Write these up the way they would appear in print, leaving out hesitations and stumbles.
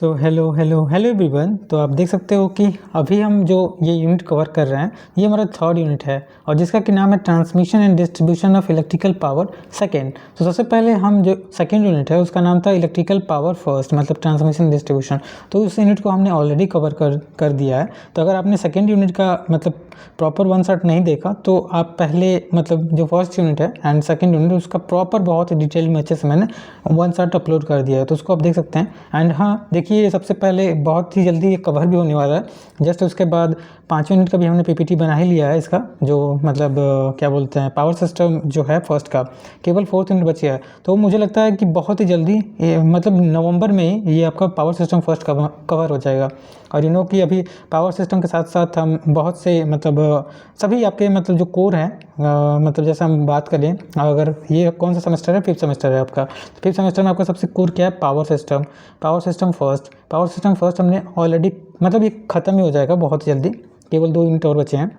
तो hello hello hello everyone. तो आप देख सकते हो कि अभी हम जो ये यूनिट कवर कर रहे हैं ये हमारा थर्ड यूनिट है और जिसका कि नाम है transmission and distribution of electrical power second. तो सबसे पहले हम जो सेकेंड यूनिट है उसका नाम था इलेक्ट्रिकल पावर फर्स्ट, मतलब ट्रांसमिशन डिस्ट्रीब्यूशन। तो उस यूनिट को हमने ऑलरेडी कवर कर दिया है। तो अगर आपने सेकेंड यूनिट का मतलब प्रॉपर वन शॉट नहीं देखा तो आप पहले मतलब जो फर्स्ट यूनिट है एंड सेकेंड यूनिट उसका प्रॉपर बहुत ही डिटेल में अच्छे से मैंने वन शॉट अपलोड कर दिया है, तो उसको आप देख सकते हैं। एंड हाँ देखिए, सबसे पहले बहुत ही जल्दी ये कवर भी होने वाला है। जस्ट उसके बाद 5 यूनिट का भी हमने पीपीटी बना ही लिया है इसका, जो मतलब क्या बोलते हैं पावर सिस्टम जो है फर्स्ट का, केवल 4th यूनिट बची है। तो मुझे लगता है कि बहुत ही जल्दी मतलब नवंबर में ही ये आपका पावर सिस्टम फर्स्ट कवर हो जाएगा। और कि अभी पावर सिस्टम के साथ साथ हम बहुत से मतलब सभी आपके मतलब जो कोर हैं, मतलब जैसे हम बात करें, अगर ये कौन सा सेमेस्टर है, 5th सेमेस्टर है आपका। 5th सेमेस्टर में आपका सबसे कोर क्या है, power system. Power system first हमने ऑलरेडी मतलब ये ख़त्म ही हो जाएगा बहुत जल्दी, केवल 2 यूनिट और बचे हैं।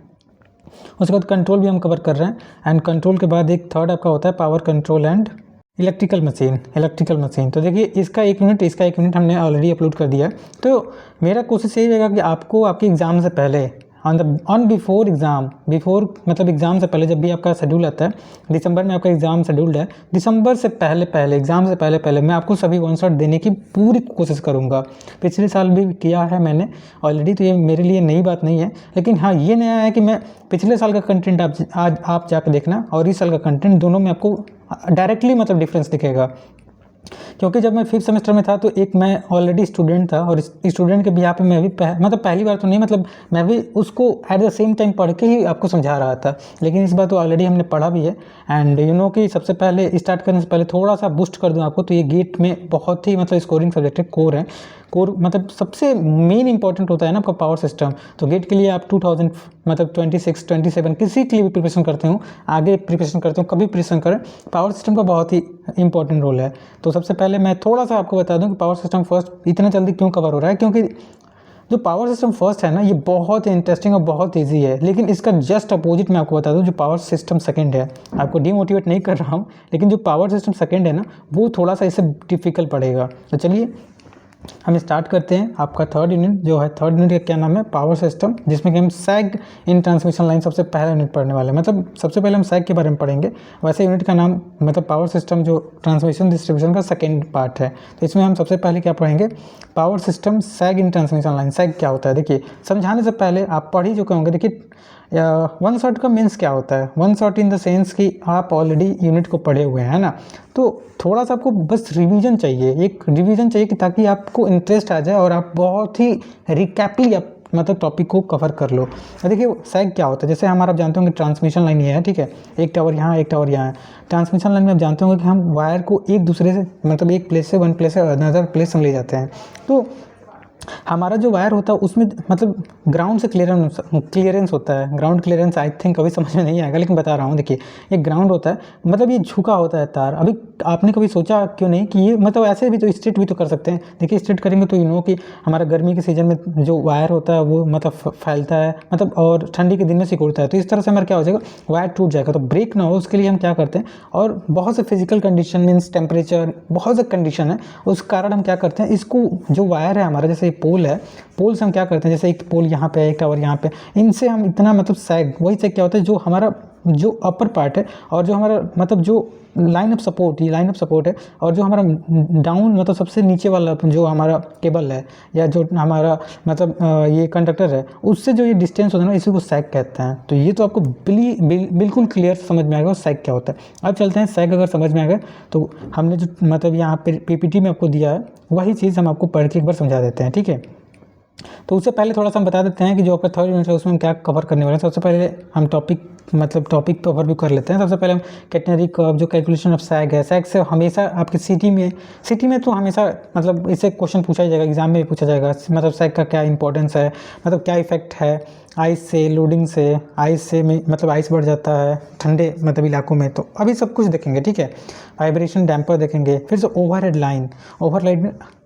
उसके बाद कंट्रोल भी हम कवर कर रहे हैं एंड कंट्रोल के बाद एक थर्ड आपका होता है power control and electrical machine. तो देखिए इसका एक यूनिट हमने ऑलरेडी अपलोड कर दिया है। तो मेरा कोशिश यही रहेगा कि आपको आपके एग्ज़ाम से पहले बिफोर मतलब एग्ज़ाम से पहले, जब भी आपका शेड्यूल आता है, दिसंबर में आपका एग्ज़ाम शेड्यूल्ड है, दिसंबर से पहले एग्ज़ाम से पहले मैं आपको सभी वन शॉट देने की पूरी कोशिश करूँगा। पिछले साल भी किया है मैंने ऑलरेडी, तो ये मेरे लिए नई बात नहीं है। लेकिन हाँ, ये नया है कि मैं पिछले साल का कंटेंट आज आप जाकर देखना और इस साल का कंटेंट, दोनों में आपको डायरेक्टली मतलब डिफरेंस दिखेगा। क्योंकि जब मैं 5th सेमेस्टर में था तो एक मैं ऑलरेडी स्टूडेंट था और स्टूडेंट के बिहाफ पे मैं भी मतलब पहली बार तो नहीं, मतलब मैं भी उसको एट द सेम टाइम पढ़ के ही आपको समझा रहा था। लेकिन इस बार तो ऑलरेडी हमने पढ़ा भी है। एंड कि सबसे पहले स्टार्ट करने से पहले थोड़ा सा बूस्ट कर दूँ आपको, तो ये गेट में बहुत ही मतलब स्कोरिंग सब्जेक्ट है, कोर मतलब सबसे मेन इंपॉर्टेंट होता है ना आपका पावर सिस्टम। तो गेट के लिए आप 2000 मतलब 26 27 किसी के लिए भी प्रिपरेशन करते हो, आगे प्रिपरेशन करते हो, कभी प्रिपरेशन करें, पावर सिस्टम का बहुत ही इंपॉर्टेंट रोल है। तो सबसे पहले मैं थोड़ा सा आपको बता दूं कि पावर सिस्टम फर्स्ट इतना जल्दी क्यों कवर हो रहा है, क्योंकि जो पावर सिस्टम फर्स्ट है ना ये बहुत ही इंटरेस्टिंग और बहुत ईजी है। लेकिन इसका जस्ट अपोजिट मैं आपको बता दूं, जो पावर सिस्टम सेकंड है, आपको डीमोटिवेट नहीं कर रहा हूं, लेकिन जो पावर सिस्टम सेकंड है ना वो थोड़ा सा इससे डिफिकल्ट पड़ेगा। तो चलिए हम स्टार्ट करते हैं। आपका थर्ड यूनिट जो है, थर्ड यूनिट का क्या नाम है, पावर सिस्टम, जिसमें कि हम सैग इन ट्रांसमिशन लाइन सबसे पहला यूनिट पढ़ने वाले हैं। मतलब सबसे पहले हम सैग के बारे में पढ़ेंगे, वैसे यूनिट का नाम मतलब पावर सिस्टम जो ट्रांसमिशन डिस्ट्रीब्यूशन का सेकेंड पार्ट है। तो इसमें हम सबसे पहले क्या पढ़ेंगे, पावर सिस्टम सैग इन ट्रांसमिशन लाइन। सैग क्या होता है, देखिए समझाने से पहले आप पढ़ ही चुके होंगे। देखिए वन शॉट का मीन्स क्या होता है, one shot in the sense कि आप ऑलरेडी यूनिट को पढ़े हुए हैं ना, तो थोड़ा सा आपको बस रिवीजन चाहिए, एक रिवीजन चाहिए कि ताकि आपको इंटरेस्ट आ जाए और आप बहुत ही रिकैपली आप मतलब टॉपिक को कवर कर लो। देखिए सैग क्या होता है, जैसे हमारा आप जानते होंगे ट्रांसमिशन लाइन ये है, ठीक है, एक टावर यहाँ एक टावर यहाँ है। ट्रांसमिशन लाइन में आप जानते होंगे कि हम वायर को एक दूसरे से मतलब एक प्लेस से वन प्लेस से अनदर प्लेस में ले जाते हैं। तो हमारा जो वायर होता है उसमें मतलब ग्राउंड से क्लियरेंस होता है। ग्राउंड क्लियरेंस आई थिंक कभी समझ में नहीं आएगा, लेकिन बता रहा हूँ। देखिए ये ग्राउंड होता है, मतलब ये झुका होता है तार। अभी आपने कभी सोचा क्यों नहीं कि ये मतलब ऐसे भी तो स्ट्रेट भी तो कर सकते हैं। देखिए स्ट्रेट करेंगे तो कि हमारा गर्मी के सीजन में जो वायर होता है वो मतलब फैलता है, मतलब और ठंडी के दिन में सिकुड़ता है। तो इस तरह से हमारा क्या हो जाएगा, वायर टूट जाएगा। तो ब्रेक ना हो उसके लिए हम क्या करते हैं, और बहुत से फिजिकल कंडीशन मीन्स टेम्परेचर, बहुत से कंडीशन है, उस कारण हम क्या करते हैं, इसको जो वायर है हमारा, जैसे पोल है, पोल से हम क्या करते हैं, जैसे एक पोल यहाँ पे है, एक टावर यहाँ पे, इनसे हम इतना मतलब सैग, वही सैग क्या होता है, जो हमारा जो अपर पार्ट है और जो हमारा मतलब जो लाइन ऑफ सपोर्ट, ये लाइन ऑफ सपोर्ट है, और जो हमारा डाउन मतलब सबसे नीचे वाला जो हमारा केबल है या जो हमारा मतलब ये कंडक्टर है, उससे जो ये डिस्टेंस होता है ना, इसी को सैग कहते हैं। तो ये तो आपको बिल्कुल क्लियर समझ में आएगा सैग क्या होता है। अब चलते हैं, सैग अगर समझ में आ गया तो हमने जो मतलब यहाँ पे पीपीटी में आपको दिया है वही चीज़ हम आपको पढ़ के एक बार समझा देते हैं, ठीक है। तो उससे पहले थोड़ा सा हम बता देते हैं कि जो आपका थर्ड यूनिट है उसमें हम क्या कवर करने वाले हैं। सबसे पहले हम टॉपिक तो ओवरव्यू कर लेते हैं। सबसे पहले हम कैटेनरी कर्व, जो कैलकुलेशन ऑफ सैग है, सैग से हमेशा आपके सिटी में तो हमेशा मतलब इससे क्वेश्चन पूछा ही जाएगा, एग्जाम में भी पूछा जाएगा। मतलब सैग का क्या इंपॉर्टेंस है, मतलब क्या इफेक्ट है आइस से, लोडिंग से, आइस से मतलब आइस बढ़ जाता है ठंडे मतलब इलाकों में, तो अभी सब कुछ देखेंगे, ठीक है। वाइब्रेशन डैम्पर देखेंगे, फिर से ओवरहेड लाइन।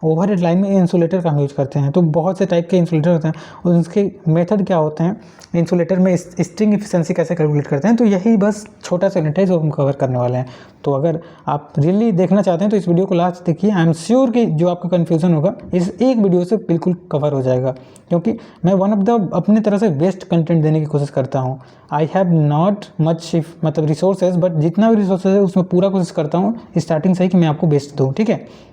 ओवरहेड लाइन में इंसुलेटर का हम यूज करते हैं। तो बहुत से टाइप के इंसुलेटर होते हैं और उसके मेथड क्या होते हैं, इंसुलेटर में स्ट्रिंग एफिशिएंसी कैसे कैलकुलेट करते हैं। तो यही बस छोटा सा यूनिट है जो हम कवर करने वाले हैं। तो अगर आप रियली देखना चाहते हैं तो इस वीडियो को लास्ट देखिए। आई एम श्योर कि जो आपका कन्फ्यूजन होगा इस एक वीडियो से बिल्कुल कवर हो जाएगा, क्योंकि मैं वन ऑफ द अपने तरह से बेस्ट कंटेंट देने की कोशिश करता हूँ। आई हैव नॉट मच मतलब रिसोर्सेज, बट जितना भी रिसोर्सेज है उसमें पूरा कोशिश करता हूँ स्टार्टिंग से ही कि मैं आपको बेस्ट दूँ, ठीक है।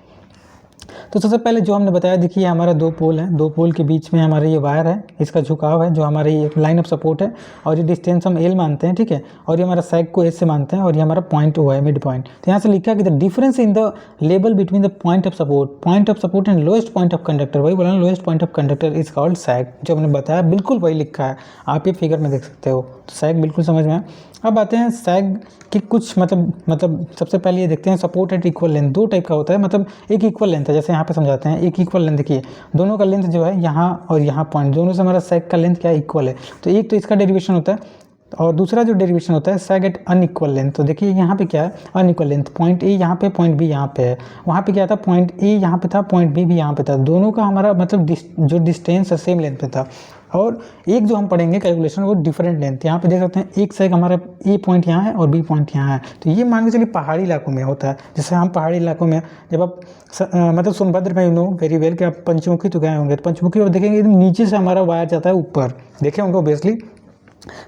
तो सबसे पहले जो हमने बताया, देखिए हमारा 2 पोल है, 2 पोल के बीच में हमारा ये वायर है, इसका झुकाव है जो हमारा ये लाइन ऑफ सपोर्ट है, और ये डिस्टेंस हम एल मानते हैं, ठीक है। और ये हमारा सैग को एस से मानते हैं, और ये हमारा पॉइंट ओ है, मिड पॉइंट। तो यहाँ से लिखा है कि the difference in the level between the point of support and lowest point of conductor, वही बोला, lowest point of conductor is called sag. जो हमने बताया बिल्कुल वही लिखा है, आप ये फिगर में देख सकते हो। तो सैग बिल्कुल समझ में आया। अब आते हैं सैग की कुछ मतलब सबसे पहले ये देखते हैं support at equal length. 2 type का होता है, मतलब एक इक्वल लेंथ है, जैसे यहाँ पे समझाते हैं। एक इक्वल लेंथ, देखिए दोनों का लेंथ जो है यहाँ और यहाँ पॉइंट, दोनों से हमारा सैग का लेंथ क्या है, इक्वल है। तो एक तो इसका डेरिवेशन होता है, और दूसरा जो डेरिवेशन होता है सैग एट अनइक्वल लेंथ। तो देखिए यहाँ पे क्या है, अनइक्वल लेंथ। पॉइंट ए यहाँ पे, पॉइंट बी यहाँ पे है। वहाँ पे क्या था, पॉइंट ए यहाँ पे था, पॉइंट बी भी यहाँ पे था। दोनों का हमारा मतलब जो डिस्टेंस है सेम लेंथ पे था। और एक जो हम पढ़ेंगे कैलकुलेशन, वो डिफरेंट लेंथ। यहाँ पे देख सकते हैं एक सैग हमारा ए पॉइंट यहाँ है और बी पॉइंट यहाँ है। तो ये मान के चलिए पहाड़ी इलाकों में होता है। जैसे हम पहाड़ी इलाकों में जब आप मतलब सोनभद्र में, यू नो वेरी वेल कि आप पंचमुखी तो गए होंगे, तो पंचमुखी और देखेंगे नीचे से हमारा वायर जाता है ऊपर, देखे होंगे ऑब्वियसली,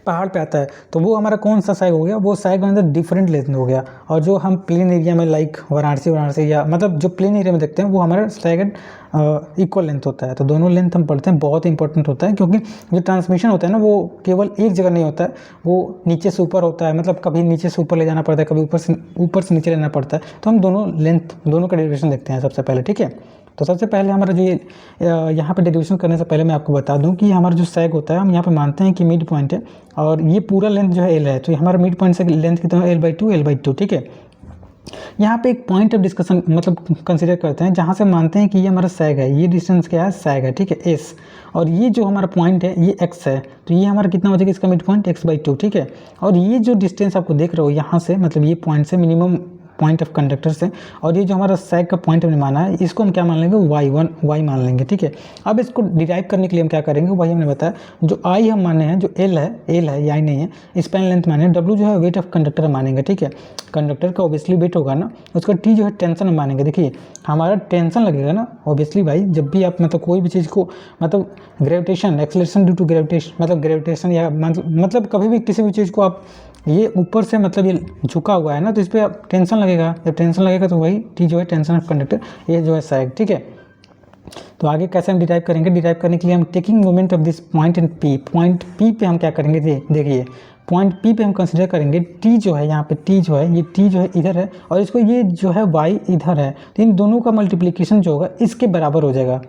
पहाड़ पे आता है। तो वो हमारा कौन सा सैग हो गया, वो सैग अंदर डिफरेंट लेंथ हो गया। और जो हम प्लेन एरिया में लाइक वाराणसी या मतलब जो प्लेन एरिया में देखते हैं वो हमारा सैग इक्वल लेंथ होता है। तो दोनों लेंथ हम पढ़ते हैं, बहुत इंपॉर्टेंट होता है, क्योंकि जो ट्रांसमिशन होता है ना वो केवल एक जगह नहीं होता है, वो नीचे से ऊपर होता है। मतलब कभी नीचे से ऊपर ले जाना पड़ता है, कभी ऊपर से नीचे लेना पड़ता है। तो हम दोनों लेंथ, दोनों का डेरिवेशन देखते हैं सबसे पहले, ठीक है। तो सबसे पहले हमारा जो ये यहाँ पे डेरिवेशन करने से पहले मैं आपको बता दूं कि हमारा जो सैग होता है, हम यहाँ पे मानते हैं कि मिड पॉइंट है, और ये पूरा लेंथ जो है एल है। तो हमारा मिड पॉइंट से लेंथ कितना है, L/2, ठीक है। यहाँ पे एक पॉइंट ऑफ डिस्कशन मतलब कंसीडर करते हैं, जहाँ से मानते हैं कि ये हमारा सैग है, ये डिस्टेंस क्या है, सैग है, ठीक है, एस। और ये जो हमारा पॉइंट है ये एक्स है। तो ये हमारा कितना हो जाएगा, इसका मिड पॉइंट x/2, ठीक है। और ये जो डिस्टेंस आपको देख रहे हो यहाँ से, मतलब ये पॉइंट से मिनिमम पॉइंट ऑफ कंडक्टर से, और ये जो हमारा सैग का पॉइंट हमने माना है, इसको हम क्या मान लेंगे, y मान लेंगे, ठीक है। अब इसको डिराइव करने के लिए हम क्या करेंगे, वही हमने बताया। जो i हम माने हैं, जो l है, ये i नहीं है, स्पैन लेंथ माने, w जो है वेट ऑफ कंडक्टर हम मानेंगे, ठीक है। कंडक्टर का ऑब्वियसली वेट होगा ना, उसका t जो है टेंशन हम मानेंगे। देखिए हमारा टेंशन लगेगा ना ऑब्वियसली भाई, जब भी आप मतलब कोई भी चीज़ को मतलब gravitation, acceleration due to gravitation, मतलब ग्रेविटेशन या मतलब कभी भी किसी भी चीज़ को आप ये ऊपर से मतलब ये झुका हुआ है ना, तो इस पर टेंशन लगेगा। जब टेंशन लगेगा तो वही टी जो है टेंशन ऑफ कंडक्टर, ये जो है सैग, ठीक है। तो आगे कैसे हम डिराइव करेंगे, डिराइव करने के लिए हम taking moment of this point in P, point P पे हम क्या करेंगे, देखिए पॉइंट पी पे हम कंसीडर करेंगे टी जो है, यहाँ पे टी जो है, ये टी जो है इधर है, और इसको ये जो है वाई इधर है। तो इन दोनों का मल्टीप्लिकेशन जो होगा इसके बराबर हो जाएगा।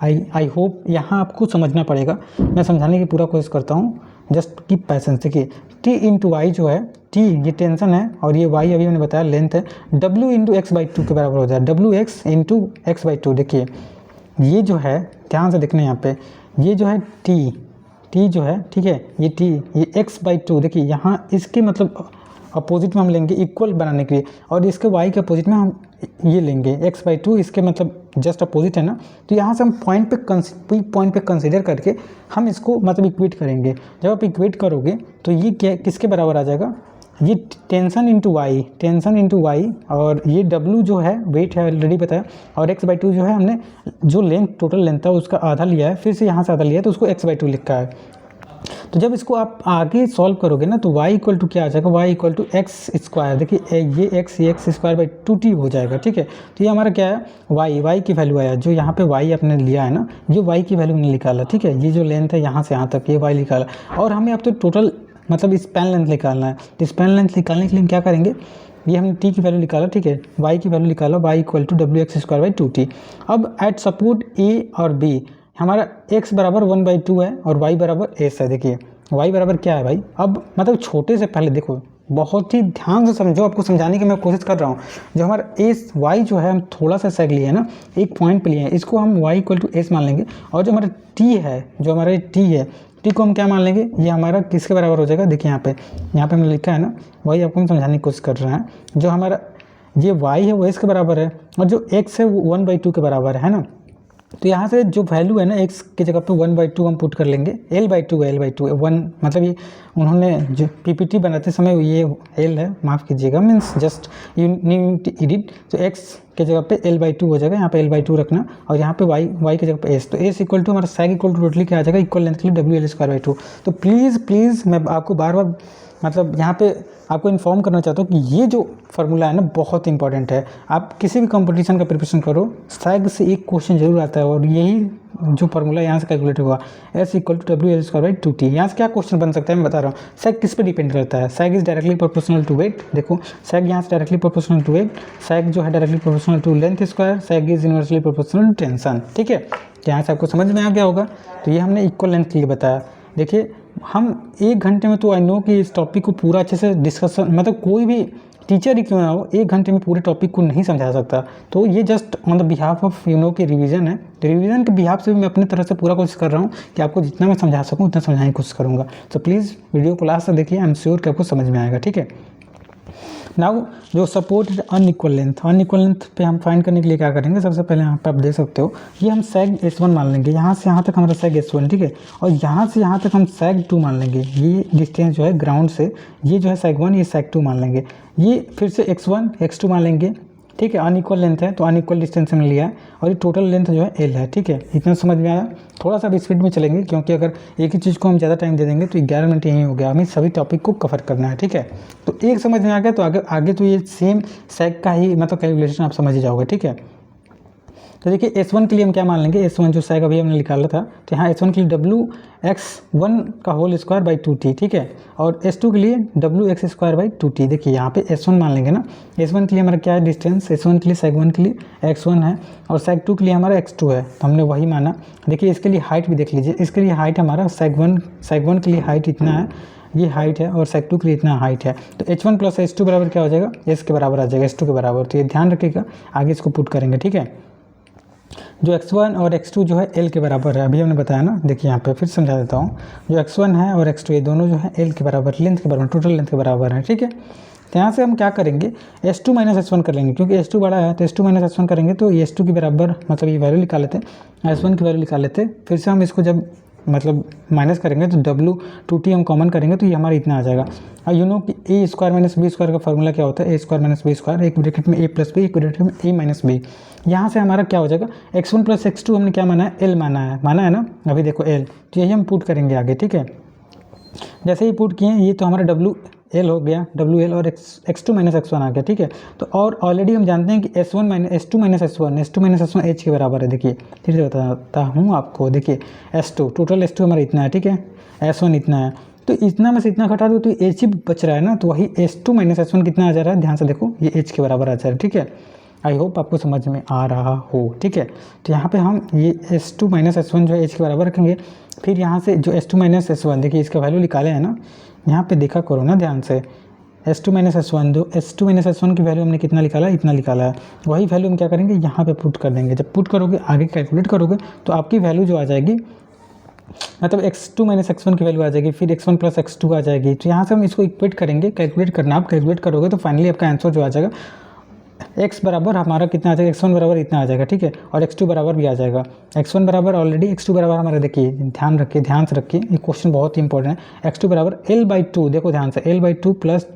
आई होप यहाँ आपको समझना पड़ेगा, मैं समझाने की पूरा कोशिश करता हूँ, जस्ट कीप पैसेंस। देखिए टी इंटू वाई जो है, टी ये टेंशन है, और ये वाई अभी हमने बताया लेंथ है, W इंटू x/2 के बराबर हो जाए, WX इंटू x/2। देखिए ये जो है, ध्यान से देखना यहाँ पे, ये जो है टी जो है, ठीक है, ये टी, ये x/2। देखिए यहाँ इसके मतलब अपोजिट में हम लेंगे इक्वल बनाने के लिए, और इसके y के अपोजिट में हम ये लेंगे x/2, इसके मतलब जस्ट अपोजिट है ना। तो यहाँ से हम पॉइंट पे कंसीडर करके हम इसको मतलब इक्वेट करेंगे। जब आप इक्वेट करोगे तो ये क्या किसके बराबर आ जाएगा, ये टेंशन इंटू वाई, और ये W जो है वेट है ऑलरेडी बताया, और x/2 जो है हमने जो लेंथ टोटल लेंथ था उसका आधा लिया है, फिर से यहाँ से आधा लिया है, तो उसको x/2 लिखा है। तो जब इसको आप आगे सॉल्व करोगे ना, तो y इक्वल टू क्या आ जाएगा, y इक्वल टू x²। देखिए ये x² हो जाएगा, ठीक है। तो ये हमारा क्या है, y की वैल्यू आया, जो यहाँ पे y आपने लिया है ना, जो y की वैल्यू हमने निकाला, ठीक है। ये जो लेंथ है यहाँ से यहाँ तक, ये y निकाला, और हमें अब तो टोटल मतलब स्पैन लेंथ निकालना है। तो स्पैन लेंथ निकालने के लिए हम क्या करेंगे, ये हमने t की वैल्यू निकाला, ठीक है, y की वैल्यू निकाला, y इक्वल टू WX²/2t। अब एट सपोर्ट a और b हमारा x बराबर 1/2 है और y बराबर s है। देखिए y बराबर क्या है भाई, अब मतलब छोटे से पहले देखो, बहुत ही ध्यान से समझो, आपको समझाने की मैं कोशिश कर रहा हूँ। जो हमारा एस वाई जो है हम थोड़ा सा सेग लिए है ना, एक पॉइंट पे लिए हैं, इसको हम y इक्वल टू एस मान लेंगे, और जो हमारा t है, जो हमारा t है, t को हम क्या मान लेंगे, ये हमारा किसके बराबर हो जाएगा। देखिए यहाँ पे हमने लिखा है ना, वही आपको हम समझाने की कोशिश कर रहे हैं। जो हमारा ये y है वो s के बराबर है और जो x है वो 1/2 के बराबर है ना। तो यहाँ से जो वैल्यू है ना x की जगह पे 1/2 हम पुट कर लेंगे। L/2 है, L/2 है 1, मतलब ये उन्होंने जो PPT बनाते समय ये L है, माफ़ कीजिएगा, मीन्स जस्ट यूनिट एडिट। तो x के जगह पे L/2 हो जाएगा, यहाँ पे L/2 रखना और यहाँ पे y की जगह पे s। तो s इक्वल टू हमारा sec इक्वल टू टोटली क्या आ जाएगा, इक्वल लेंथ के लिए WL²/2। तो प्लीज़ मैं आपको बार बार मतलब यहाँ पे आपको इन्फॉर्म करना चाहता हूँ कि ये जो फार्मूला है ना बहुत इंपॉर्टेंट है। आप किसी भी कंपटीशन का प्रिपरेशन करो, सैग से एक क्वेश्चन जरूर आता है और यही जो फार्मूला यहाँ से कैलकुलेट हुआ, S इक्वल टू WL²/2t। यहाँ से क्या क्वेश्चन बन सकता है मैं बता रहा हूँ। सैग किस पे डिपेंड करता है, sag is directly proportional to weight. देखो सैग यहाँ से directly proportional to weight, sag जो है directly proportional to length square, sag is inversely proportional to tension. ठीक है, यहाँ से आपको समझ में आ गया होगा। तो ये हमने इक्वल लेंथ के लिए बताया। देखिए हम 1 घंटे में, तो आई नो कि इस टॉपिक को पूरा अच्छे से डिस्कशन, मतलब कोई भी टीचर ही क्यों ना हो 1 घंटे में पूरे टॉपिक को नहीं समझा सकता। तो ये just on the behalf of कि रिवीजन है। रिवीजन के बिहाफ से भी मैं अपनी तरफ से पूरा कोशिश कर रहा हूँ कि आपको जितना मैं समझा सकूँ उतना समझाने की कोशिश करूँगा। तो प्लीज़ वीडियो को लास्ट तक देखिए, आई एम श्योर कि आपको समझ में आएगा। ठीक है, नाउ जो सपोर्ट अनइक्वल लेंथ पे हम फाइंड करने के लिए क्या करेंगे, सबसे पहले यहाँ पे आप देख सकते हो ये हम सैग S1 मान लेंगे, यहाँ से यहाँ तक हमारा सैग S1, ठीक है, और यहाँ से यहाँ तक हम सैग 2 मान लेंगे। ये डिस्टेंस जो है ग्राउंड से, ये जो है सैग 1, ये सैग 2 मान लेंगे। ये फिर से x1 x2 मान लेंगे। ठीक है, अनइक्वल लेंथ है तो अनइक्वल डिस्टेंस हमने लिया है और ये टोटल लेंथ जो है L है। ठीक है, इतना समझ में आया। थोड़ा सा भी स्पीड में चलेंगे क्योंकि अगर एक ही चीज़ को हम ज़्यादा टाइम दे देंगे तो 11 मिनट यहीं हो गया, हमें सभी टॉपिक को कवर करना है। ठीक है, तो एक समझ में आ गया तो आगे तो ये सेम सैग का ही मतलब कैलकुलेशन आप समझ ही जाओगे। ठीक है, तो देखिए S1 के लिए हम क्या मान लेंगे, S1 जो सैग अभी हमने निकाला था, तो यहाँ S1 के लिए WX1 का होल स्क्वायर बाई 2t। ठीक है, और S2 के लिए WX² बाई 2t। देखिए यहाँ पे S1 मान लेंगे ना, S1 के लिए हमारा क्या है डिस्टेंस, S1 के लिए सैग 1 के लिए x1 है और सैग 2 के लिए हमारा x2 है, तो हमने वही माना। देखिए इसके लिए हाइट भी देख लीजिए, इसके लिए हाइट हमारा सैग 1 के लिए हाइट इतना है, ये हाइट है, और सैग 2 के लिए इतना हाइट है। तो h1 प्लस h2 बराबर क्या हो जाएगा, s के बराबर आ जाएगा, s2 के बराबर। तो ये ध्यान रखिएगा, आगे इसको पुट करेंगे। ठीक है, जो x1 और x2 जो है L के बराबर है, अभी हमने बताया ना। देखिए यहाँ पे फिर समझा देता हूँ, जो x1 है और x2 ये दोनों जो है L के बराबर, लेंथ के बराबर, टोटल लेंथ के बराबर है। ठीक है, तो यहाँ से हम क्या करेंगे, S2 माइनस S1 कर लेंगे, क्योंकि S2 बड़ा है तो S2 माइनस S1 करेंगे तो ये S2 के बराबर, मतलब ये वैल्यू निकाल लेते हैं, S1 की वैल्यू निकाल लेते। फिर से हम इसको जब मतलब माइनस करेंगे तो W2t हम कॉमन करेंगे तो ये हमारा इतना आ जाएगा। और यू नो कि a² माइनस b² का फॉर्मूला क्या होता है, a² माइनस b², एक ब्रैकेट में a प्लस b, एक ब्रैकेट में a माइनस b। यहाँ से हमारा क्या हो जाएगा, x1 प्लस x2 हमने क्या माना है, L माना है ना। अभी देखो L, तो यही हम पुट करेंगे आगे। ठीक है, जैसे ही पुट किए ये तो हमारा WL हो गया, WL और x2 माइनस x1 आ गया। ठीक है, तो और ऑलरेडी हम जानते हैं कि S2 माइनस S1 H के बराबर है। देखिए फिर से बताता हूँ आपको, देखिए S2 टोटल S2 हमारा इतना है। ठीक है, S1 इतना है, तो इतना में से इतना घटा दो तो H ही बच रहा है ना, तो वही S2 माइनस S1 कितना आ जा रहा है, ध्यान से देखो ये H के बराबर आ जा रहा है। ठीक है, आई होप आपको समझ में आ रहा हो। ठीक है, तो यहाँ पे हम ये S2 माइनस S1 जो है H के बराबर रखेंगे। फिर यहाँ से जो S2 माइनस S1, देखिए इसका वैल्यू निकाले हैं ना, यहाँ पे देखा करो ना ध्यान से। S2 माइनस S1, जो S2 माइनस S1 की वैल्यू हमने कितना निकाला, इतना निकाला है, वही वैल्यू हम क्या करेंगे यहाँ पे पुट कर देंगे। जब पुट करोगे आगे कैलकुलेट करोगे तो आपकी वैल्यू जो आ जाएगी, मतलब x2 माइनस x1 की वैल्यू आ जाएगी, फिर x1 प्लस x2 आ जाएगी। तो यहाँ से हम इसको इक्वेट करेंगे, कैलकुलेट करना, आप कैलकुलेट करोगे तो फाइनली आपका आंसर जो आ जाएगा, x बराबर हमारा कितना आ जाएगा, x1 बराबर इतना आ जाएगा। ठीक है, और x2 बराबर भी आ जाएगा। x1 बराबर ऑलरेडी, x2 बराबर हमारा, देखिए ध्यान से रखिए, ये क्वेश्चन बहुत ही इंपॉर्टेंट है। x2 बराबर L/2, देखो ध्यान से, L/2 प्लस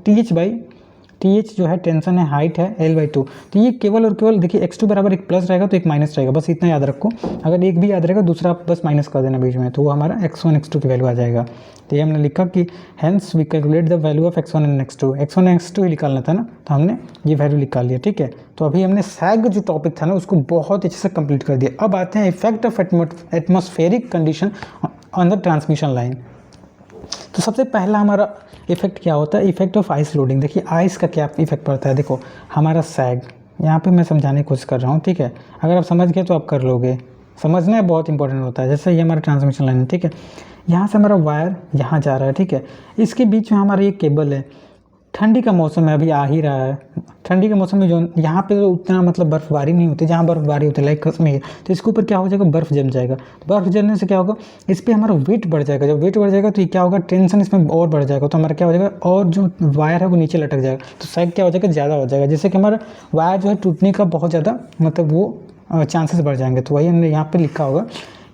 TH जो है टेंशन है, हाइट है, L/2। तो ये केवल और केवल देखिए x2 बराबर एक प्लस रहेगा तो एक माइनस रहेगा, बस इतना याद रखो। अगर एक भी याद रहेगा दूसरा आप बस माइनस कर देना बीच में, तो वो हमारा x1 x2 की वैल्यू आ जाएगा। तो ये हमने लिखा कि hence we calculate the value of x1 and x2 ही निकालना था ना, तो हमने ये वैल्यू निकाल लिया। ठीक है, तो अभी हमने सैग जो टॉपिक था ना उसको बहुत अच्छे से कंप्लीट कर दिया। अब आते हैं effect of atmospheric condition on the transmission line. तो सबसे पहला हमारा इफेक्ट क्या होता है, इफेक्ट ऑफ आइस लोडिंग। देखिए आइस का क्या इफेक्ट पड़ता है, देखो हमारा सैग, यहाँ पे मैं समझाने की कोशिश कर रहा हूँ। ठीक है, अगर आप समझ गए तो आप कर लोगे, समझना बहुत इंपॉर्टेंट होता है। जैसे ये हमारा ट्रांसमिशन लाइन है, ठीक है, यहाँ से हमारा वायर यहाँ जा रहा है। ठीक है, इसके बीच में हमारा ये केबल है, ठंडी का मौसम है, अभी आ ही रहा है। ठंडी के मौसम में जो यहाँ पे तो उतना मतलब बर्फबारी नहीं होती, जहाँ बर्फबारी होती है लाइक कश्मीर, तो इसके ऊपर क्या हो जाएगा, बर्फ़ जम जाएगा। तो बर्फ़ जमने से क्या होगा, इस पर हमारा वेट बढ़ जाएगा। जब वेट बढ़ जाएगा तो ये क्या होगा, टेंशन इसमें और बढ़ जाएगा, तो हमारा क्या हो जाएगा, और जो वायर है वो नीचे लटक जाएगा, तो सैग क्या हो जाएगा, ज़्यादा हो जाएगा, जिससे कि हमारा वायर जो है टूटने का बहुत ज़्यादा मतलब वो चांसेस बढ़ जाएंगे। तो वही हमने यहाँ पर लिखा होगा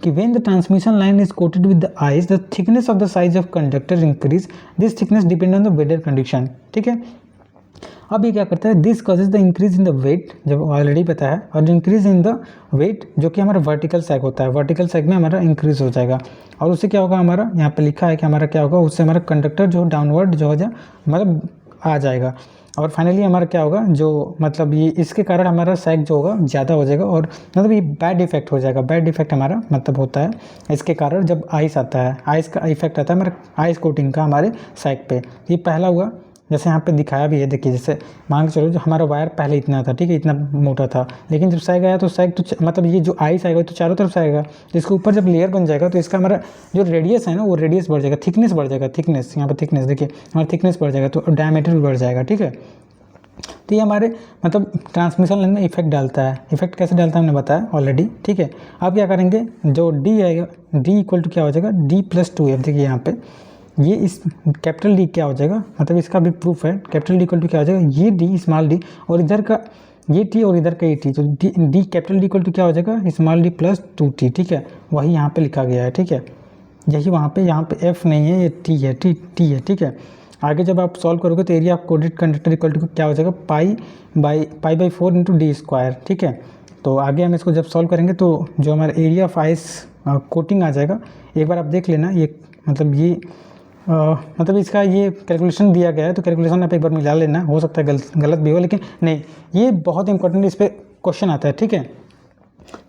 कि when the transmission line is coated with the ice, the thickness of the size of conductor increase. This thickness depend on the weather condition। ठीक है, अब ये क्या करता है, this causes the increase in the weight, जब already पता है, और इंक्रीज इन द वेट जो कि हमारा वर्टिकल सैग होता है, वर्टिकल सैग में हमारा इंक्रीज हो जाएगा, और उससे क्या होगा, हमारा यहाँ पे लिखा है कि हमारा क्या होगा, उससे हमारा कंडक्टर जो डाउनवर्ड जो हो जाए मतलब आ जाएगा, और फाइनली हमारा क्या होगा, जो मतलब ये इसके कारण हमारा सैग जो होगा ज़्यादा हो जाएगा, और मतलब ये बैड इफेक्ट हो जाएगा। बैड इफेक्ट हमारा मतलब होता है इसके कारण जब आइस आता है, आइस का इफेक्ट आता है हमारा आइस कोटिंग का हमारे सैग पे। ये पहला हुआ, जैसे यहाँ पे दिखाया भी है, देखिए जैसे मान के चलो जो हमारा वायर पहले इतना था, ठीक है, इतना मोटा था, लेकिन जब सैग आया तो सैग तो मतलब ये जो आइस आएगा तो चारों तरफ से आएगा, तो इसके ऊपर जब लेयर बन जाएगा तो इसका हमारा जो रेडियस है ना वो रेडियस बढ़ जाएगा, थिकनेस बढ़ जाएगा, थिकनेस यहाँ पर थिकनेस देखिए हमारा थिकनेस बढ़ जाएगा, तो डायमीटर भी बढ़ जाएगा। ठीक है, तो ये हमारे मतलब ट्रांसमिशन लाइन में इफेक्ट डालता है। इफेक्ट कैसे डालता है हमने बताया ऑलरेडी। ठीक है, अब क्या करेंगे, जो डी आएगा, डी इक्वल टू क्या हो जाएगा, डी प्लस 2f। देखिए यहाँ पे ये इस कैपिटल डी क्या हो जाएगा, मतलब इसका भी प्रूफ है, कैपिटल डी इक्वल टू क्या हो जाएगा, ये डी स्मॉल डी और इधर का ये टी और इधर का ये टी, तो D capital D equal to क्या हो जाएगा, स्मॉल डी प्लस 2t। ठीक है, वही यहाँ पे लिखा गया है। ठीक है, यही वहाँ पे एफ नहीं है, ये टी है, टी है। ठीक है, आगे जब आप सॉल्व करोगे तो area of coated conductor equal to क्या हो जाएगा, pi by 4 into D square. ठीक है, तो आगे हम इसको जब सॉल्व करेंगे तो जो हमारा एरिया ऑफ आइस कोटिंग आ जाएगा, एक बार आप देख लेना, ये मतलब ये मतलब इसका ये कैलकुलेशन दिया गया है, तो कैलकुलेशन आप एक बार मिला लेना, हो सकता है गलत भी हो, लेकिन नहीं, ये बहुत इंपॉर्टेंट इस पर क्वेश्चन आता है। ठीक है,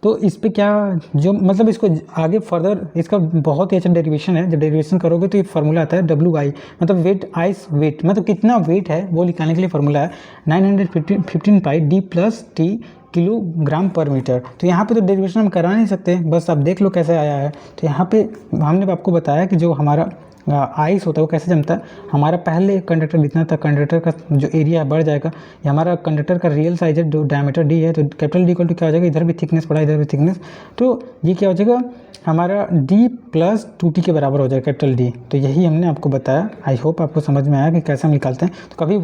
तो इस पे क्या जो मतलब इसको आगे फर्दर इसका बहुत ही अच्छा डेरिवेशन है, जब डेरिवेशन करोगे तो ये फार्मूला आता है WI, मतलब वेट आइस वेट, मतलब कितना वेट है वो निकालने के लिए फार्मूला है 915 पाई डी प्लस टी किलोग्राम पर मीटर। तो यहाँ पे तो डेरिवेशन हम करा नहीं सकते, बस आप देख लो कैसे आया है। तो यहाँ पे हमने आपको बताया कि जो हमारा आइस होता है वो कैसे जमता है, हमारा पहले कंडक्टर इतना था, कंडक्टर का जो एरिया बढ़ जाएगा, ये हमारा कंडक्टर का रियल साइज है, जो डायमीटर डी है, तो कैपिटल डी इक्वल टू क्या हो जाएगा, इधर भी थिकनेस बढ़ा, इधर भी थिकनेस, तो ये क्या हो जाएगा, हमारा डी प्लस 2t के बराबर हो जाएगा कैपिटल डी। तो यही हमने आपको बताया, आई होप आपको समझ में आया कि कैसे हम निकालते हैं। तो कभी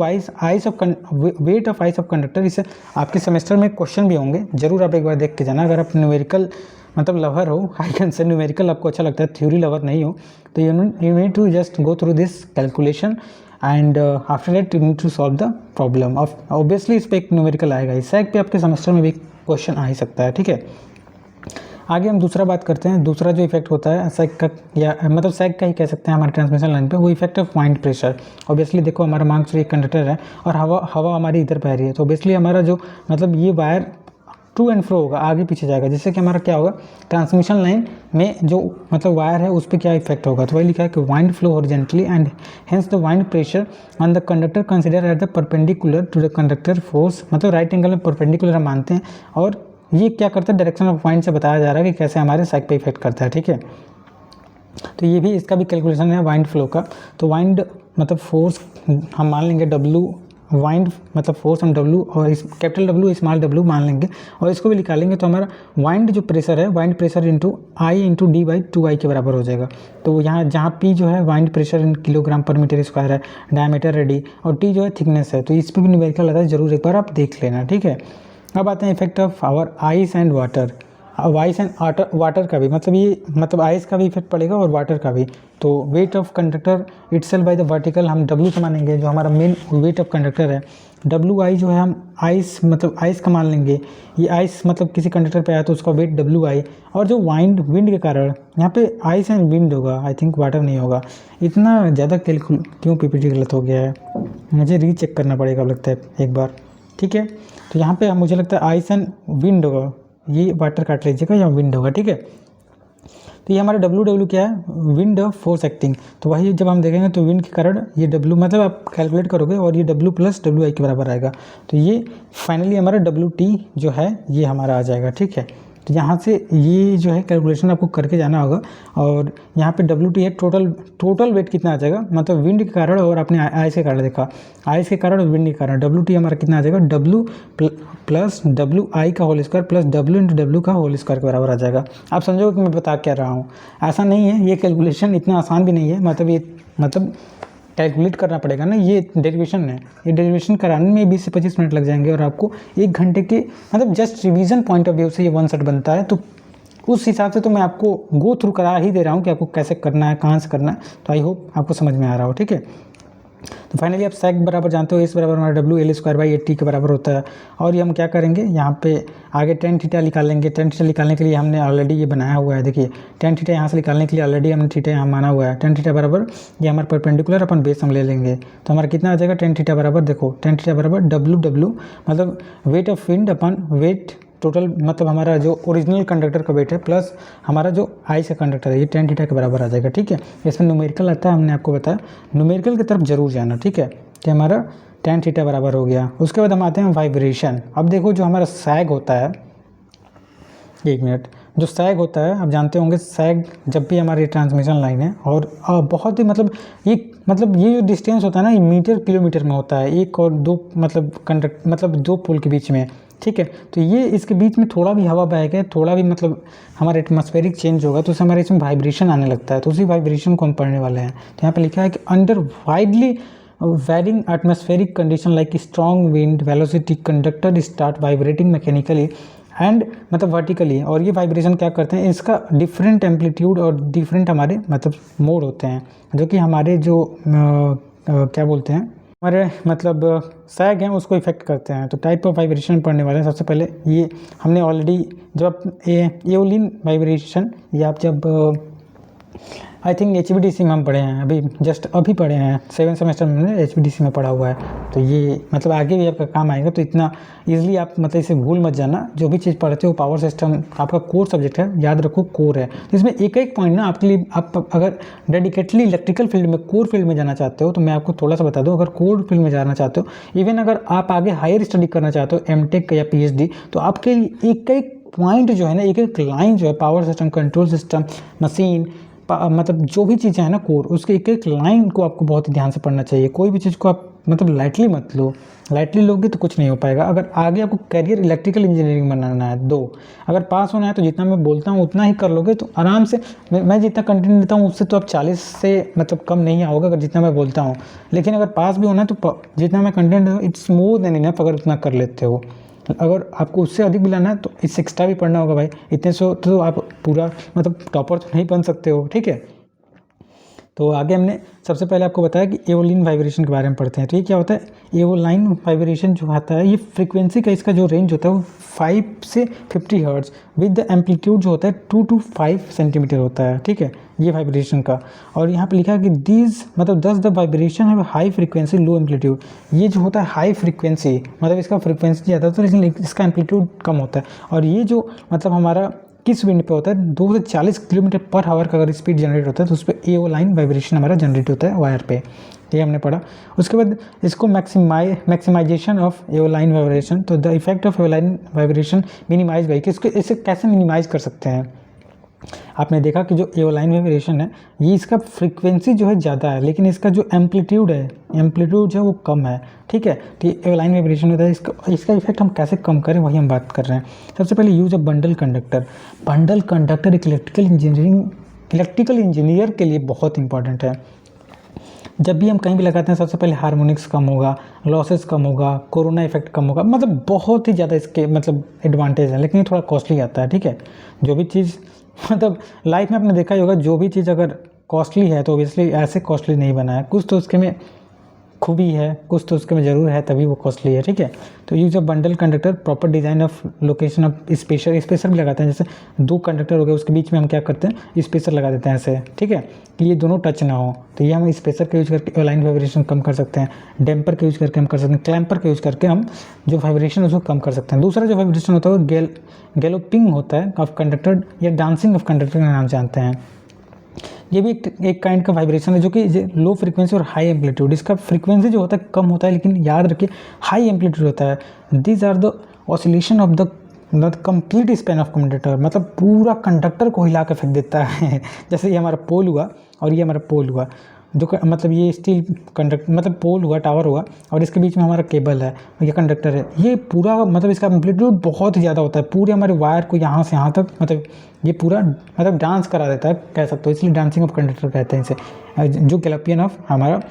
weight of ice of conductor, इससे आपके सेमेस्टर में क्वेश्चन भी होंगे, जरूर आप एक बार देख के जाना। अगर आप न्यूमेरिकल मतलब लवर हो, आई कैन से न्यूमेरिकल आपको अच्छा लगता है, थ्योरी लवर नहीं हो, तो you need to just go through this calculation and after that you need to solve the problem. Obviously इस पर एक न्यूमेरिकल आएगा, इस सैग पे आपके सेमेस्टर में भी क्वेश्चन आ ही सकता है। ठीक है, आगे हम दूसरा बात करते हैं। दूसरा जो इफेक्ट होता है सैग का, या मतलब सैग का ही कह सकते हैं हमारे ट्रांसमिशन लाइन पे, वो effect of wind pressure. Obviously देखो हमारा मान के चलिए एक कंडक्टर है और हवा हमारी इधर बह रही है, तो ऑब्वियसली हमारा जो मतलब ये वायर टू एंड फ्रो होगा, आगे पीछे जाएगा, जिससे कि हमारा क्या होगा, ट्रांसमिशन लाइन में जो मतलब वायर है उस पर क्या इफेक्ट होगा। तो वही लिखा है कि wind flow horizontally and hence the wind pressure on the conductor consider at the perpendicular to the conductor force, मतलब राइट एंगल में परपेंडिकुलर हम मानते हैं, और ये क्या करता है, डायरेक्शन ऑफ वाइंड से बताया जा रहा है कि कैसे हमारे सैग पे इफेक्ट करता है। ठीक है, तो ये भी इसका भी कैलकुलेशन है वाइंड फ्लो का। तो वाइंड मतलब फोर्स हम मान लेंगे W, वाइंड मतलब फोर्स हम W और इस कैपिटल W स्मॉल w मान लेंगे, और इसको भी निकालेंगे तो हमारा वाइंड जो प्रेशर है, wind pressure into I into D by 2i के बराबर हो जाएगा। तो यहाँ जहाँ P जो है वाइंड प्रेशर इन किलोग्राम पर मीटर स्क्वायर है, डायमीटर है D, और T जो है थिकनेस है, तो इस पर भी न्यूमेरिकल आता है, जरूर एक बार आप देख लेना। ठीक है, अब आते हैं effect of our ice and water. Ice and water का भी मतलब ये मतलब आइस का भी इफेक्ट पड़ेगा और वाटर का भी। तो weight of conductor itself by the vertical हम W से मानेंगे, जो हमारा मेन वेट ऑफ कंडक्टर है। WI जो है हम आइस मतलब आइस का मान लेंगे, ये आइस मतलब किसी कंडक्टर पे आया तो उसका वेट WI, और जो विंड के कारण यहाँ पे आइस एंड विंड होगा, आई थिंक वाटर नहीं होगा। इतना ज़्यादा क्यों PPT गलत हो गया है, मुझे रीचेक करना पड़ेगा लगता है एक बार। ठीक है, तो यहाँ पे मुझे लगता है आइस एंड विंड होगा, ये वाटर काट लीजिएगा या विंड होगा। ठीक है, तो ये हमारा W क्या है, विंड फोर्स एक्टिंग। तो वही जब हम देखेंगे तो विंड के कारण ये W मतलब आप कैलकुलेट करोगे और ये W प्लस WI के बराबर आएगा। तो ये फाइनली हमारा WT जो है ये हमारा आ जाएगा। ठीक है, तो यहाँ से ये जो है कैलकुलेशन आपको करके जाना होगा। और यहाँ पे WT है, टोटल वेट कितना आ जाएगा, मतलब विंड के कारण और आपने आइस के कारण देखा, आइस के कारण और विंड के कारण WT हमारा कितना आ जाएगा, W प्लस WI का whole square plus W into W का होल स्क्वायर के बराबर आ जाएगा। आप समझोगे कि मैं बता क्या रहा हूँ, ऐसा नहीं है, ये कैलकुलेशन इतना आसान भी नहीं है, मतलब कैलकुलेट करना पड़ेगा ना, ये डेरिवेशन है, ये डेरिवेशन कराने में 20 से 25 मिनट लग जाएंगे और आपको 1 घंटे के मतलब just revision point of view से ये 1 सेट बनता है। तो उस हिसाब से तो मैं आपको गो थ्रू करा ही दे रहा हूँ कि आपको कैसे करना है, कहाँ से करना है। तो आई होप आपको समझ में आ रहा हो, ठीक है। तो फाइनली आप सेक बराबर जानते हो, इस बराबर हमारा WL²/80 के बराबर होता है। और ये हम क्या करेंगे, यहाँ पे आगे tan थीटा निकालेंगे। tan थीटा निकालने के लिए हमने ऑलरेडी ये बनाया हुआ है, देखिए tan थीटा यहाँ से निकालने के लिए ऑलरेडी हमने थीटा यहाँ माना हुआ है। tan थीटा बराबर ये हमारे परपेंडिकुलर अपन बेस हम ले लेंगे, तो हमारा कितना आ जाएगा, tan थीटा बराबर देखो, tan थीटा बराबर W मतलब weight of wind upon wait total, मतलब हमारा जो ओरिजिनल कंडक्टर का वेट है प्लस हमारा जो आइस का कंडक्टर है, ये tan थीटा के बराबर आ जाएगा, ठीक है। इसमें न्यूमेरिकल आता है, हमने आपको बताया न्यूमेरिकल की तरफ जरूर जाना, ठीक है। कि हमारा tan थीटा बराबर हो गया। उसके बाद हम आते हैं वाइब्रेशन। अब देखो जो हमारा सैग होता है, 1 मिनट, जो सैग होता है आप जानते होंगे, सैग जब भी हमारी ट्रांसमिशन लाइन है और बहुत ही मतलब ये जो डिस्टेंस होता है ना, ये मीटर किलोमीटर में होता है, 1 और 2 मतलब 2 पोल के बीच में, ठीक है। तो ये इसके बीच में थोड़ा भी हवा बहेगा, थोड़ा भी मतलब हमारा एटमॉस्फेरिक चेंज होगा तो उससे हमारे इसमें वाइब्रेशन आने लगता है। तो उसी वाइब्रेशन को हम पढ़ने वाले हैं। तो यहाँ पे लिखा है कि under widely varying atmospheric condition like strong wind velocity conductor start vibrating mechanically and मतलब वर्टिकली। और ये वाइब्रेशन क्या करते हैं, इसका डिफरेंट एम्पलीट्यूड और डिफरेंट हमारे मतलब मोड होते हैं, जो कि हमारे जो क्या बोलते हैं, हमारे मतलब सैग हैं उसको इफेक्ट करते हैं। तो टाइप ऑफ वाइब्रेशन पढ़ने वाले हैं। सबसे पहले ये हमने ऑलरेडी जब एओलिन वाइब्रेशन, ये आप जब आई थिंक HVDC में हम पढ़े हैं, अभी पढ़े हैं, 7 सेमेस्टर में हमने HVDC में पढ़ा हुआ है। तो ये मतलब आगे भी आपका काम आएगा, तो इतना इजीली आप मतलब इसे भूल मत जाना। जो भी चीज़ पढ़ते हो पावर सिस्टम आपका कोर सब्जेक्ट है, याद रखो कोर है। तो इसमें एक पॉइंट ना आपके लिए, आप अगर डेडिकेटली इलेक्ट्रिकल फील्ड में कोर फील्ड में जाना चाहते हो तो मैं आपको थोड़ा सा बता दूँ, अगर कोर फील्ड में जाना चाहते हो, इवन अगर आप आगे हायर स्टडी करना चाहते हो MTech या PhD, तो आपके लिए एक पॉइंट जो है ना, एक लाइन जो है, power system, control system, machine, मतलब जो भी चीज़ें हैं ना कोर, उसके एक लाइन को आपको बहुत ही ध्यान से पढ़ना चाहिए। कोई भी चीज़ को आप मतलब लाइटली मत लो, लाइटली लोगे तो कुछ नहीं हो पाएगा। अगर आगे आपको करियर इलेक्ट्रिकल इंजीनियरिंग बनाना है, अगर पास होना है तो जितना मैं बोलता हूँ उतना ही कर लोगे तो आराम से। मैं जितना कंटेंट देता हूँ उससे तो आप 40 से मतलब कम नहीं आओगे अगर जितना मैं बोलता हूँ। लेकिन अगर पास भी होना है तो जितना मैं कंटेंट देता हूँ इट्स मोर देन इनफ, अगर उतना कर लेते हो। अगर आपको उससे अधिक भी लाना है तो इससे एक्स्ट्रा भी पढ़ना होगा भाई। इतने से तो आप पूरा मतलब टॉपर तो नहीं बन सकते हो, ठीक है। तो आगे हमने सबसे पहले आपको बताया कि एओलिन वाइब्रेशन के बारे में पढ़ते हैं। तो ये क्या होता है, एओलाइन वाइब्रेशन जो आता है, ये फ्रीक्वेंसी का इसका जो रेंज होता है वो 5 से 50 हर्ट्ज विद द एम्पलीट्यूड जो होता है 2 to 5 सेंटीमीटर होता है, ठीक है, ये वाइब्रेशन का। और यहाँ पे लिखा है कि दीज मतलब 10 द वाइब्रेशन है हाई फ्रीक्वेंसी लो एम्पलीट्यूड। ये जो होता है हाई फ्रीक्वेंसी मतलब इसका फ्रीक्वेंसी ज़्यादा होता है लेकिन इसका एम्पलीट्यूड कम होता है। और ये जो मतलब हमारा किस विंड पे होता है, 2 से 40 किलोमीटर पर आवर का अगर स्पीड जनरेट होता है तो उस पर एओलाइन वाइब्रेशन हमारा जनरेट होता है वायर पे, ये हमने पढ़ा। उसके बाद इसको मैक्सिमाइजेशन ऑफ एओलाइन वाइब्रेशन। तो the effect of aeolian vibration minimize by, इसको इसे कैसे मिनिमाइज कर सकते हैं। आपने देखा कि जो एओलाइन वाइब्रेशन है ये इसका फ्रीक्वेंसी जो है ज़्यादा है लेकिन इसका जो एम्पलीट्यूड है वो कम है, ठीक है। तो ये एओलाइन वाइब्रेशन होता है, इसका इफेक्ट हम कैसे कम करें वही हम बात कर रहे हैं। सबसे पहले यूज ऑफ बंडल कंडक्टर एक इलेक्ट्रिकल इंजीनियर के लिए बहुत इंपॉर्टेंट है। जब भी हम कहीं भी लगाते हैं सबसे पहले हार्मोनिक्स कम होगा, लॉसेस कम होगा, कोरोना इफेक्ट कम होगा, मतलब बहुत ही ज़्यादा इसके मतलब एडवांटेज है, लेकिन ये थोड़ा कॉस्टली आता है, ठीक है। जो भी चीज़ मतलब लाइफ में आपने देखा ही होगा, जो भी चीज़ अगर कॉस्टली है तो ऑब्वियसली ऐसे कॉस्टली नहीं बना है, कुछ तो उसके में खूबी है, कुछ तो उसके में ज़रूर है तभी वो कॉस्टली है, ठीक है। तो use of bundle conductor proper design of location of spacer भी लगाते हैं। जैसे 2 कंडक्टर हो गए उसके बीच में हम क्या करते हैं, स्पेसर लगा देते हैं ऐसे, ठीक है, कि ये दोनों टच ना हो। तो ये हम स्पेसर का यूज करके एओलाइन वाइब्रेशन कम कर सकते हैं, डैम्पर का यूज करके हम कर सकते हैं, क्लैम्पर का यूज करके हम जो वाइब्रेशन है उसको कम कर सकते हैं। दूसरा जो वाइब्रेशन होता है वो गैलोपिंग होता है ऑफ कंडक्टर या डांसिंग ऑफ कंडक्टर का नाम जानते हैं। ये भी एक काइंड का वाइब्रेशन है जो कि लो फ्रीक्वेंसी और हाई एम्पलीट्यूड। इसका फ्रीक्वेंसी जो होता है कम होता है लेकिन याद रखिए हाई एम्पलीट्यूड होता है। These are the oscillation of the मतलब कंप्लीट स्पैन ऑफ कंडक्टर, मतलब पूरा कंडक्टर को हिला के फेंक देता है। जैसे ये हमारा पोल हुआ और ये हमारा पोल हुआ, जो मतलब ये स्टील कंडक्टर मतलब पोल हुआ, टावर हुआ, और इसके बीच में हमारा केबल है और ये कंडक्टर है। ये पूरा मतलब इसका एम्पलीट्यूड बहुत ही ज़्यादा होता है, पूरे हमारे वायर को यहाँ से यहाँ तक मतलब ये पूरा मतलब डांस करा देता है, कह सकते हो, इसलिए डांसिंग ऑफ कंडक्टर कहते हैं इसे, जो गैलोपियन ऑफ हमारा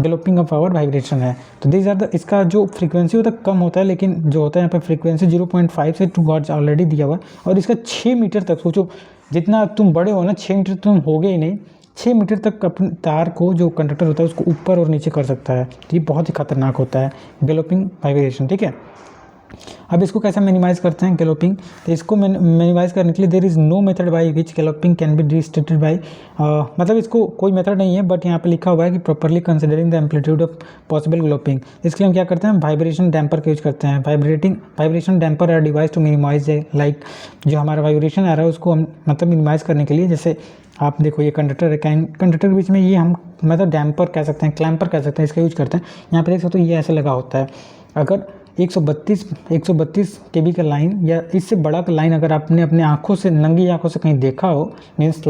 गैलोपिंग ऑफ आवर वाइब्रेशन है। तो दिस आर द, इसका जो फ्रीक्वेंसी होता है कम होता है, लेकिन जो होता है यहाँ पे फ्रीक्वेंसी 0.5 से 2 गॉट्स ऑलरेडी दिया हुआ है। और इसका 6 मीटर तक, सोचो जितना तुम बड़े हो ना, 6 मीटर तुम होगे ही नहीं, 6 मीटर तक अपने तार को जो कंडक्टर होता है उसको ऊपर और नीचे कर सकता है। तो ये बहुत ही खतरनाक होता है गैलोपिंग वाइब्रेशन, ठीक है। अब इसको कैसे मिनिमाइज़ करते हैं गैलोपिंग, तो इसको मिनिमाइज़ करने के लिए there is no method by which galloping can be restricted by, मतलब इसको कोई मेथड नहीं है, बट यहाँ पे लिखा हुआ है कि properly considering the amplitude of possible galloping. इसके लिए हम क्या करते हैं, वाइब्रेशन डैम्पर का यूज करते हैं। Vibration damper are device to minimize like जो हमारा वाइब्रेशन आ रहा है उसको हम मतलब मिनिमाइज़ करने के लिए। जैसे आप देखो ये कंडक्टर है, कंडक्टर के बीच में ये हम मतलब डैम्पर कह सकते हैं, क्लैम्पर कह सकते हैं, इसका यूज करते हैं। यहाँ पे देख सकते हो ये ऐसे लगा होता है। अगर 132 kb का लाइन या इससे बड़ा का लाइन अगर आपने अपने आँखों से, नंगी आँखों से कहीं देखा हो, मीन्स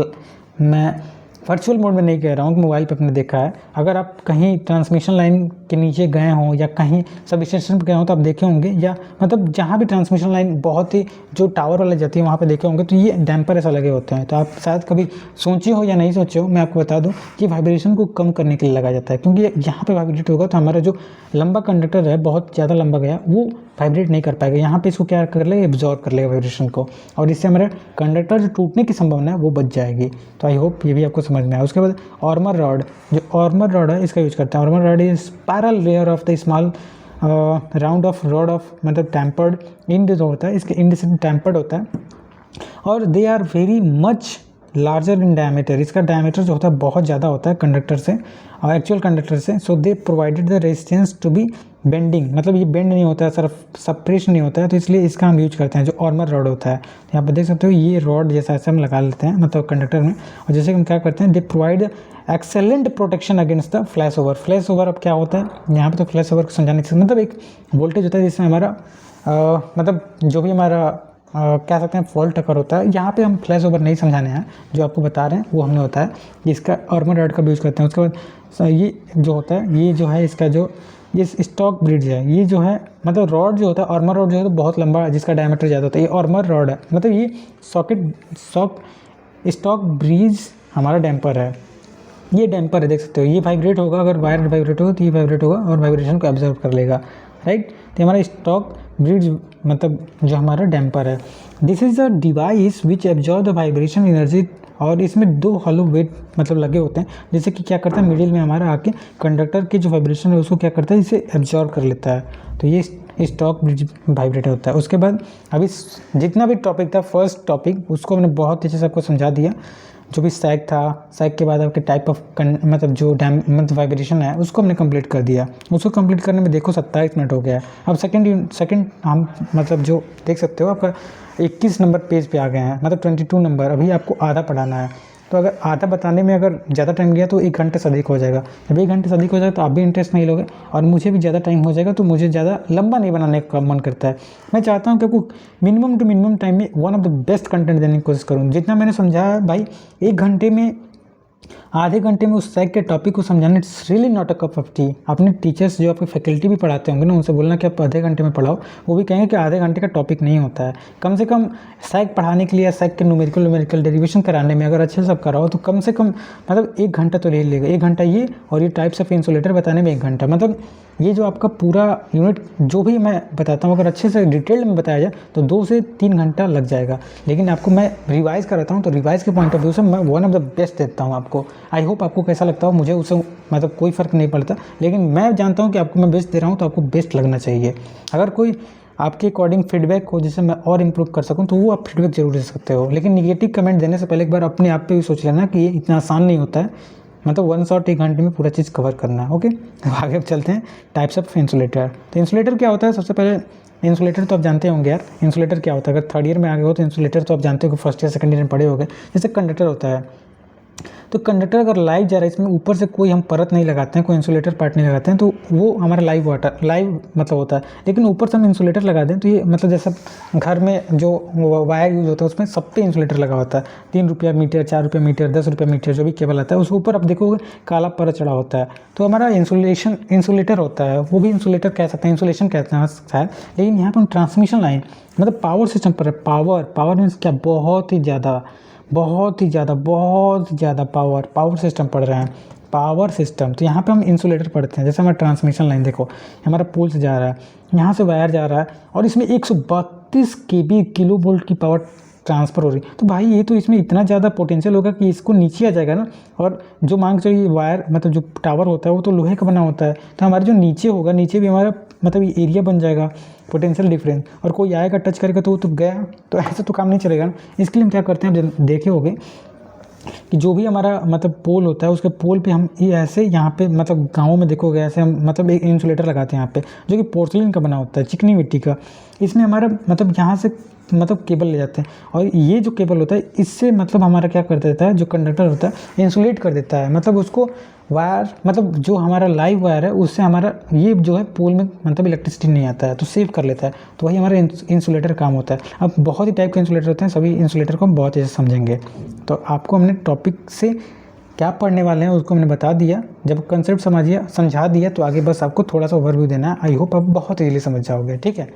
मैं वर्चुअल मोड में नहीं कह रहा हूँ, मोबाइल पे अपने देखा है, अगर आप कहीं ट्रांसमिशन लाइन के नीचे गए हों या कहीं सब स्टेशन पर गए हों तो आप देखे होंगे, या मतलब जहाँ भी ट्रांसमिशन लाइन बहुत ही जो टावर वाले जाती है वहाँ पे देखे होंगे, तो ये डैम्पर ऐसा लगे होते हैं। तो आप शायद कभी सोचे हो या नहीं सोचे हो, मैं आपको बता दूँ कि वाइब्रेशन को कम करने के लिए लगाया जाता है, क्योंकि यहाँ पर वाइब्रेट होगा तो हमारा जो लंबा कंडक्टर है, बहुत ज़्यादा लंबा गया, वो वाइब्रेट नहीं कर पाएगा। यहाँ पे इसको क्या कर लेगा, एब्जॉर्ब कर लेगा वाइब्रेशन को, और इससे हमारे कंडक्टर जो टूटने की संभावना है वो बच जाएगी। तो आई होप ये भी आपको समझ में आया। उसके बाद आर्मर रॉड, जो आर्मर रॉड है इसका यूज करते हैं। Armour rod is spiral layer of the small round of rod of मतलब टेम्पर्ड इंड जो होता है, इसके इंड से टेम्पर्ड होता है, और they are very much larger in diameter. इसका डायमीटर जो होता है बहुत ज़्यादा होता है कंडक्टर से, एक्चुअल कंडक्टर से। So they provided the resistance to be bending, मतलब ये बेंड नहीं होता है, सिर्फ सप्रेस नहीं होता है, तो इसलिए इसका हम यूज करते हैं जो आर्मर रॉड होता है। तो यहाँ पर देख सकते हो ये रॉड जैसा ऐसे हम लगा लेते हैं मतलब कंडक्टर में, और जैसे हम क्या करते हैं, they provide excellent protection against the flash over. Flash over अब क्या होता है यहाँ पे, तो फ्लैश ओवर को समझाने से मतलब एक वोल्टेज होता है जिसमें हमारा मतलब जो भी हमारा कह सकते हैं फॉल्ट अकर होता है। यहाँ पे हम फ्लैश ओवर नहीं समझाने हैं, जो आपको बता रहे हैं वो हमने होता है, इसका आर्मर रॉड का यूज़ करते हैं। उसके बाद ये जो होता है, ये जो है इसका जो ये स्टॉक ब्रिज है, ये जो है मतलब रॉड जो होता है, आर्मर रॉड जो है तो बहुत लंबा है, जिसका डायमीटर ज़्यादा होता है, ये आर्मर रॉड है। मतलब ये स्टॉक ब्रिज हमारा डैम्पर है, ये डैम्पर है, देख सकते हो ये वाइब्रेट होगा, अगर वायर वाइब्रेट होगा तो ये वाइब्रेट होगा और वाइब्रेशन को एब्जॉर्व कर लेगा, राइट। तो हमारा स्टॉक ब्रिज मतलब जो हमारा डैम्पर है, this is the device which absorb the vibration energy. और इसमें 2 हॉलो वेट मतलब लगे होते हैं, जैसे कि क्या करता है मिडिल में हमारा आके कंडक्टर की जो वाइब्रेशन है उसको क्या करता है, इसे एब्जॉर्व कर लेता है। तो ये स्टॉक ब्रिज वाइब्रेटर होता है। उसके बाद अभी जितना भी टॉपिक था, फर्स्ट टॉपिक उसको मैंने बहुत अच्छे से आपको समझा दिया। जो भी सैग था, सैग के बाद आपके टाइप ऑफ मतलब जो मतलब वाइब्रेशन है उसको हमने कंप्लीट कर दिया। उसको कंप्लीट करने में देखो 27 मिनट हो गया है। अब सेकंड हम मतलब जो देख सकते हो आपका 21 नंबर पेज पे आ गए हैं, मतलब 22 नंबर, अभी आपको आधा पढ़ाना है। तो अगर आधा बताने में अगर ज़्यादा टाइम गया तो 1 घंटे से अधिक हो जाएगा। जब 1 घंटे से अधिक हो जाएगा तो आप भी इंटरेस्ट नहीं लोगे और मुझे भी ज़्यादा टाइम हो जाएगा, तो मुझे ज़्यादा लंबा नहीं बनाने का मन करता है। मैं चाहता हूँ कि आपको मिनिमम टू मिनिमम टाइम में one of the best content देने की कोशिश करूँ। जितना मैंने समझाया भाई, 1 घंटे में, आधे घंटे में उस सैग के टॉपिक को समझाना, it's really not a cup of T. अपने टीचर्स जो आपके फैकल्टी भी पढ़ाते होंगे ना, उनसे बोलना कि आप आधे घंटे में पढ़ाओ, वो भी कहेंगे कि आधे घंटे का टॉपिक नहीं होता है। कम से कम सैग पढ़ाने के लिए, सैग के न्यूमेरिकल डेरिवेशन कराने में अगर अच्छे से सब कराओ तो कम से कम मतलब 1 घंटा तो ले लेगा। 1 घंटा ये, और ये टाइप्स ऑफ इंसुलेटर बताने में 1 घंटा, मतलब ये जो आपका पूरा यूनिट जो भी मैं बताता हूँ अगर अच्छे से डिटेल में बताया जाए तो 2 से 3 घंटा लग जाएगा। लेकिन आपको मैं रिवाइज कराता हूँ तो रिवाइज के पॉइंट ऑफ व्यू से मैं वन ऑफ द बेस्ट देता हूँ आपको। आई होप आपको कैसा लगता हो, मुझे उससे मतलब कोई फ़र्क नहीं पड़ता, लेकिन मैं जानता हूँ कि आपको मैं बेस्ट दे रहा हूँ तो आपको बेस्ट लगना चाहिए। अगर कोई आपके अकॉर्डिंग फीडबैक हो जिससे मैं और इम्प्रूव कर सकूँ तो वो आप फीडबैक जरूर दे सकते हो। लेकिन निगेटिव कमेंट देने से पहले एक बार अपने आप पे भी सोच लेना कि ये इतना आसान नहीं होता है, मतलब 1 शॉट 1 घंटे में पूरा चीज़ कवर करना है। ओके, तो आगे अब चलते हैं टाइप्स ऑफ इंसुलेटर। तो इंसुलेटर क्या होता है, सबसे पहले इंसुलेटर तो आप जानते होंगे यार, इंसुलेटर क्या होता है। अगर 3rd ईयर में आ गए हो तो इंसुलेटर तो आप जानते हो कि 1st ईयर 2nd ईयर में पढ़े होंगे। जैसे कंडक्टर होता है, तो कंडक्टर अगर लाइव जा रहा है, इसमें ऊपर से कोई हम परत नहीं लगाते हैं, कोई इंसुलेटर पार्ट नहीं लगाते हैं, तो वो हमारा लाइव मतलब होता है। लेकिन ऊपर से हम इंसुलेटर लगा दें तो ये मतलब जैसा घर में जो वायर यूज़ होता है उसमें सब पे इंसुलेटर लगा होता है, 3 रुपया मीटर, 4 रुपया मीटर, 10 रुपया मीटर, जो भी केबल आता है उसके ऊपर आप देखोगे काला परत चढ़ा होता है, तो हमारा इंसुलेटर होता है, वो भी इंसुलेटर कह सकते हैं, इंसुलेशन कहते हैं शायद। लेकिन यहाँ पर हम ट्रांसमिशन लाइन मतलब पावर सिस्टम पर पावर मीन्स क्या, बहुत ही ज़्यादा पावर सिस्टम पढ़ रहे हैं, पावर सिस्टम। तो यहाँ पे हम इंसुलेटर पढ़ते हैं। जैसे हमारा ट्रांसमिशन लाइन देखो, हमारा पोल से जा रहा है, यहाँ से वायर जा रहा है और इसमें 132 किलो वोल्ट की पावर ट्रांसफ़र हो रही है। तो भाई ये तो इसमें इतना ज़्यादा पोटेंशियल होगा कि इसको नीचे आ जाएगा ना। और जो मान के चलिए वायर मतलब जो टावर होता है वो तो लोहे का बना होता है, तो हमारे जो नीचे होगा, नीचे भी हमारा मतलब एरिया बन जाएगा, पोटेंशियल डिफरेंस, और कोई आएगा टच करेगा तो वो तो गया, तो ऐसे तो काम नहीं चलेगा ना। इसके लिए हम क्या करते हैं, देखे होंगे कि जो भी हमारा मतलब पोल होता है उसके पोल पे हम ये ऐसे यहाँ पे मतलब गाँव में देखोगे ऐसे हम मतलब एक इंसुलेटर लगाते हैं यहाँ पे, जो कि पोर्सिलिन का बना होता है, चिकनी मिट्टी का। इसमें हमारा मतलब यहाँ से मतलब केबल ले जाते हैं, और ये जो केबल होता है इससे मतलब हमारा क्या कर देता है, जो कंडक्टर होता है इंसुलेट कर देता है, मतलब उसको वायर मतलब जो हमारा लाइव वायर है उससे हमारा ये जो है पोल में मतलब इलेक्ट्रिसिटी नहीं आता है, तो सेव कर लेता है। तो वही हमारा इंसुलेटर काम होता है। अब बहुत ही टाइप के इंसुलेटर होते हैं, सभी इंसुलेटर को हम बहुत अच्छे से समझेंगे। तो आपको हमने टॉपिक से क्या पढ़ने वाले हैं उसको हमने बता दिया। जब कंसेप्ट समझा दिया तो आगे बस आपको थोड़ा सा ओवरव्यू देना है। आई होप आप बहुत ईजिली समझ जाओगे, ठीक है।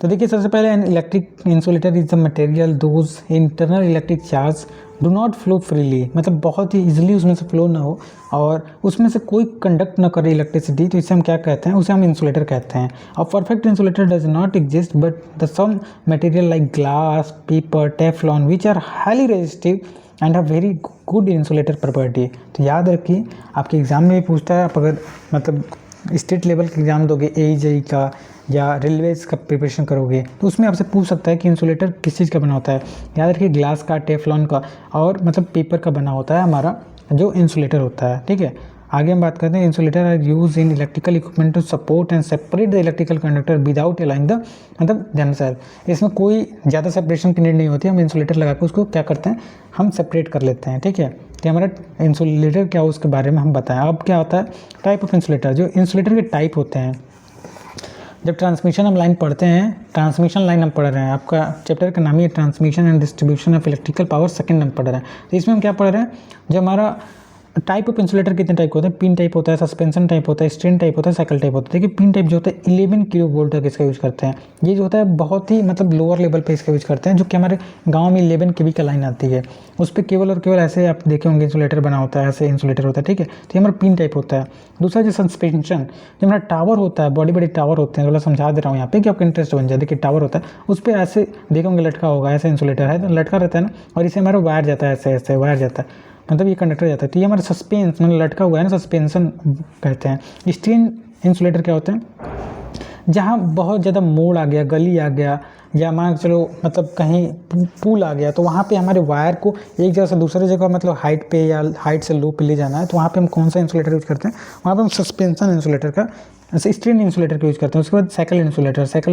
तो देखिए, सबसे पहले an electric insulator is the material those internal electric charge do not flow freely, मतलब बहुत ही इजीली उसमें से फ्लो ना हो और उसमें से कोई कंडक्ट ना करे इलेक्ट्रिसिटी, तो इसे हम क्या कहते हैं, उसे हम इंसुलेटर कहते हैं। और perfect insulator does not exist but the some material like glass, paper, teflon which are highly resistive and have very good insulator property. तो याद रखिए, आपके एग्जाम में भी पूछता है, आप अगर मतलब स्टेट लेवल का एग्जाम दोगे, AEJ का या रेलवेज का प्रिपरेशन करोगे, तो उसमें आपसे पूछ सकता है कि इंसुलेटर किस चीज़ का बना होता है। याद रखिए, ग्लास का, टेफ्लॉन का और मतलब पेपर का बना होता है हमारा जो इंसुलेटर होता है, ठीक है। आगे हम बात करते हैं, insulator are use in electrical equipment to support and separate the electrical conductor without allowing the मतलब देमसेल्फ। इसमें कोई ज़्यादा सेपरेशन की नीड नहीं होती, हम इंसुलेटर लगा के उसको क्या करते हैं, हम सेपरेट कर लेते हैं, ठीक है। तो हमारा इंसुलेटर क्या हो उसके बारे में हम बताएं। अब क्या होता है, टाइप ऑफ इंसुलेटर, जो इंसुलेटर के टाइप होते हैं। जब ट्रांसमिशन हम लाइन पढ़ते हैं, ट्रांसमिशन लाइन हम पढ़ रहे हैं, आपका चैप्टर का नाम ही है transmission and distribution of electrical power, second हम पढ़ रहे हैं। तो इसमें हम क्या पढ़ रहे हैं, जो हमारा टाइप ऑफ इंसुलेटर कितने टाइप होते हैं, पिन टाइप होता है, सस्पेंशन टाइप होता है, स्ट्रेन टाइप होता है, साइकिल टाइप होता है। देखिए, पिन टाइप जो होता है 11 किलो वोल्ट तक इसका यूज करते हैं। ये जो होता है बहुत ही मतलब लोअर लेवल पे इसका यूज करते हैं, जो कि हमारे गांव में 11 kV का लाइन आती है, उस पर केवल और केवल ऐसे आप देखे होंगे इंसुलेटर बना होता है, ऐसे इंसुलेटर होता है, ठीक है। तो ये हमारा पिन टाइप होता है। दूसरा जो सस्पेंशन, जो हमारा टावर होता है, बड़ी बड़ी टावर होते हैं, थोड़ा समझा दे रहा हूँ यहाँ पे कि आपका इंटरेस्ट बन जाए। देखिए, टावर होता है, उस पर ऐसे देखेंगे लटका होगा, ऐसे इंसुलेटर है, तो लटका रहता है ना, और इसे हमारा वायर जाता है, ऐसे ऐसे वायर जाता है, मतलब ये कंडक्टर जाता है। तो ये हमारा सस्पेंस मतलब लटका हुआ है ना, सस्पेंशन कहते हैं। स्ट्रेन इंसुलेटर क्या होते हैं, जहाँ बहुत ज़्यादा मोड़ आ गया, गली आ गया, या मान चलो मतलब कहीं पुल आ गया, तो वहाँ पे हमारे वायर को एक जगह से दूसरी जगह मतलब हाइट पे या हाइट से लो पे ले जाना है, तो वहाँ पे हम कौन सा इंसुलेटर यूज करते हैं, वहाँ पे हम सस्पेंशन इंसुलेटर का, ऐसे स्ट्रेन इंसुलेटर का यूज करते हैं। उसके बाद साइकिल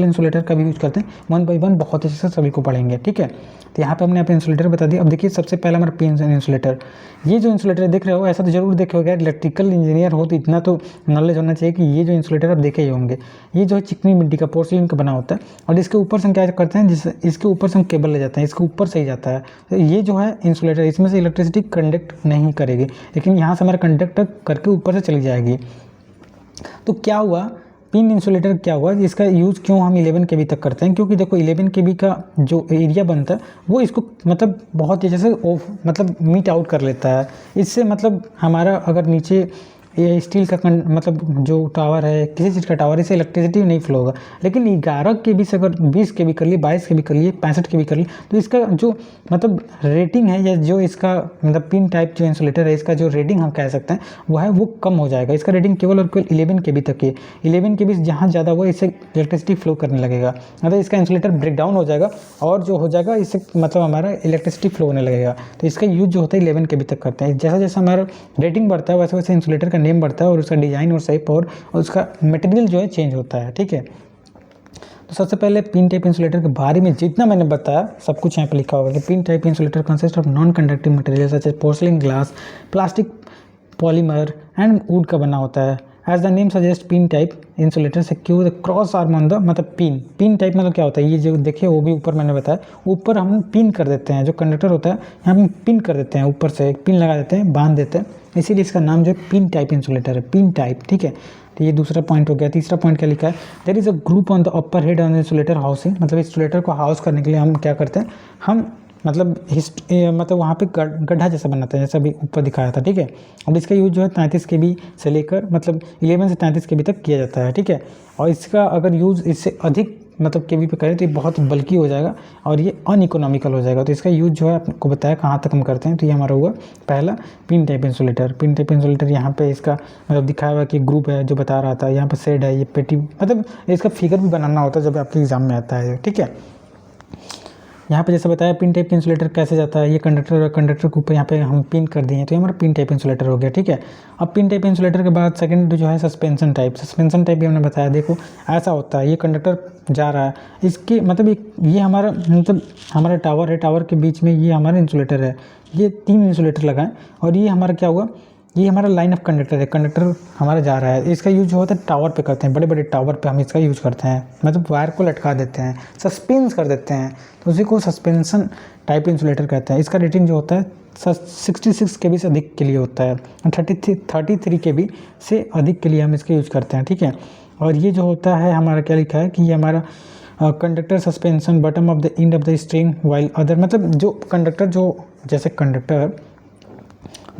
इंसुलेटर का भी यूज करते हैं। 1 by 1 बहुत अच्छे से सभी को पढ़ेंगे, ठीक है। तो यहाँ पे हमने यहाँ पे इंसुलेटर बता दिया। अब देखिए, सबसे पहला हमारा पिन इंसुलेटर। ये जो इंसुलेटर देख रहे हो, ऐसा तो जरूर देखे होगा, इलेक्ट्रिकल इंजीनियर हो तो इतना तो नॉलेज होना चाहिए कि ये जो इंसुलेटर आप देखे ही होंगे, ये जो है चिकनी मिट्टी का, पोर्सिलिन का बना होता है, और इसके ऊपर से हम क्या करते हैं, जिससे इसके ऊपर से हम केबल ले जाते हैं, इसके ऊपर से ही जाता है। तो ये जो है इंसुलेटर, इसमें से इलेक्ट्रिसिटी कंडक्ट नहीं करेगी, लेकिन यहाँ से हमारा कंडक्ट करके ऊपर से चली जाएगी। तो क्या हुआ, पिन इंसुलेटर क्या हुआ, इसका यूज़ क्यों हम 11 kV तक करते हैं, क्योंकि देखो 11 kV का जो एरिया बनता है वो इसको मतलब बहुत अच्छे से मतलब मीट आउट कर लेता है। इससे मतलब हमारा अगर नीचे ये स्टील का मतलब जो टावर है, किसी चीज़ का टावर, इससे इलेक्ट्रिसिटी नहीं फ्लो होगा। लेकिन 11 kV से अगर 20 kV कर लिए, 22 kV कर लिए, 65 kV कर लिए, तो इसका जो मतलब रेटिंग है, या जो इसका मतलब पिन टाइप जो इंसुलेटर है, इसका जो रेटिंग हम कह सकते हैं वो है, वो कम हो जाएगा। इसका रेटिंग केवल और केवल 11 kV तक है। 11 kV जहाँ ज़्यादा हुआ, इससे इलेक्ट्रिसिटी फ्लो करने लगेगा, मतलब इसका इंसुलेटर ब्रेक डाउन हो जाएगा, और जो हो जाएगा इससे मतलब हमारा इलेक्ट्रिसिटी फ्लो होने लगेगा। तो इसका यूज जो होता है 11 kV तक करते हैं। जैसा जैसा हमारा रेटिंग बढ़ता है, वैसे वैसे इंसुलेटर का नेम बढ़ता है, और उसका डिज़ाइन और शेप और उसका मटेरियल जो है चेंज होता है, ठीक है। तो सबसे पहले पिन टाइप इंसुलेटर के बारे में जितना मैंने बताया सब कुछ यहाँ पे लिखा होगा कि pin type insulator consist of non conductive material such as porcelain, glass, plastic, polymer and wood का बना होता है। As the name suggest pin type insulator secure the cross arm on the, मतलब पिन टाइप मतलब क्या होता है, ये जो देखिए वो भी ऊपर मैंने बताया, ऊपर हम पिन कर देते हैं, जो कंडक्टर होता है यहाँ हम पिन कर देते हैं, ऊपर से एक पिन लगा देते हैं, बांध देते हैं, इसीलिए इसका नाम जो है पिन टाइप इंसुलेटर है, पिन टाइप, ठीक है। तो ये दूसरा पॉइंट हो गया। तीसरा पॉइंट क्या लिखा है, there is a group on the upper head on insulator housing, मतलब इंसुलेटर को हाउस करने के लिए हम क्या करते हैं, हम मतलब वहाँ पे गड्ढा जैसा बनाते हैं, जैसा अभी ऊपर दिखाया था, ठीक है। अब इसका यूज जो है 33 kb से लेकर मतलब 11 से 33 kb तक किया जाता है, ठीक है। और इसका अगर यूज़ इससे अधिक मतलब kb पे करें तो ये बहुत बल्कि हो जाएगा और ये अनइकोनॉमिकल हो जाएगा। तो इसका यूज जो है आपको बताया कहाँ तक हम करते हैं, तो ये हमारा हुआ पहला pin type insulator. Pin type insulator यहाँ पे इसका मतलब दिखाया हुआ कि ग्रुप है जो बता रहा था, यहाँ पे शेड है, ये पेटी, मतलब इसका फिगर भी बनाना होता है जब आपके एग्जाम में आता है, ठीक है। यहाँ पे जैसे बताया पिन टाइप इंसुलेटर कैसे जाता है, ये कंडक्टर के ऊपर यहाँ पे हम पिन कर दिए, तो ये हमारा पिन टाइप इंसुलेटर हो गया, ठीक है। अब पिन टाइप इंसुलेटर के बाद सेकंड जो है सस्पेंशन टाइप भी हमने बताया। देखो ऐसा होता है, ये कंडक्टर जा रहा है, इसके मतलब ये हमारा टावर है, टावर के बीच में ये हमारा इंसुलेटर है, ये 3 इंसुलेटर लगाएं और ये हमारा क्या हुआ, ये हमारा लाइन ऑफ कंडक्टर है, कंडक्टर हमारा जा रहा है। इसका यूज जो होता है टावर पे करते हैं, बड़े बड़े टावर पे हम इसका यूज करते हैं, मतलब वायर को लटका देते हैं, सस्पेंस कर देते हैं, तो उसी को सस्पेंशन टाइप इंसुलेटर कहते हैं। इसका रेटिंग जो होता है 66 kb से अधिक के लिए होता है, 33 kb से अधिक के लिए हम इसका यूज करते हैं, ठीक है। और ये जो होता है हमारा क्या लिखा है कि ये हमारा conductor suspension bottom of the end of the string while other, मतलब जो कंडक्टर जो जैसे कंडक्टर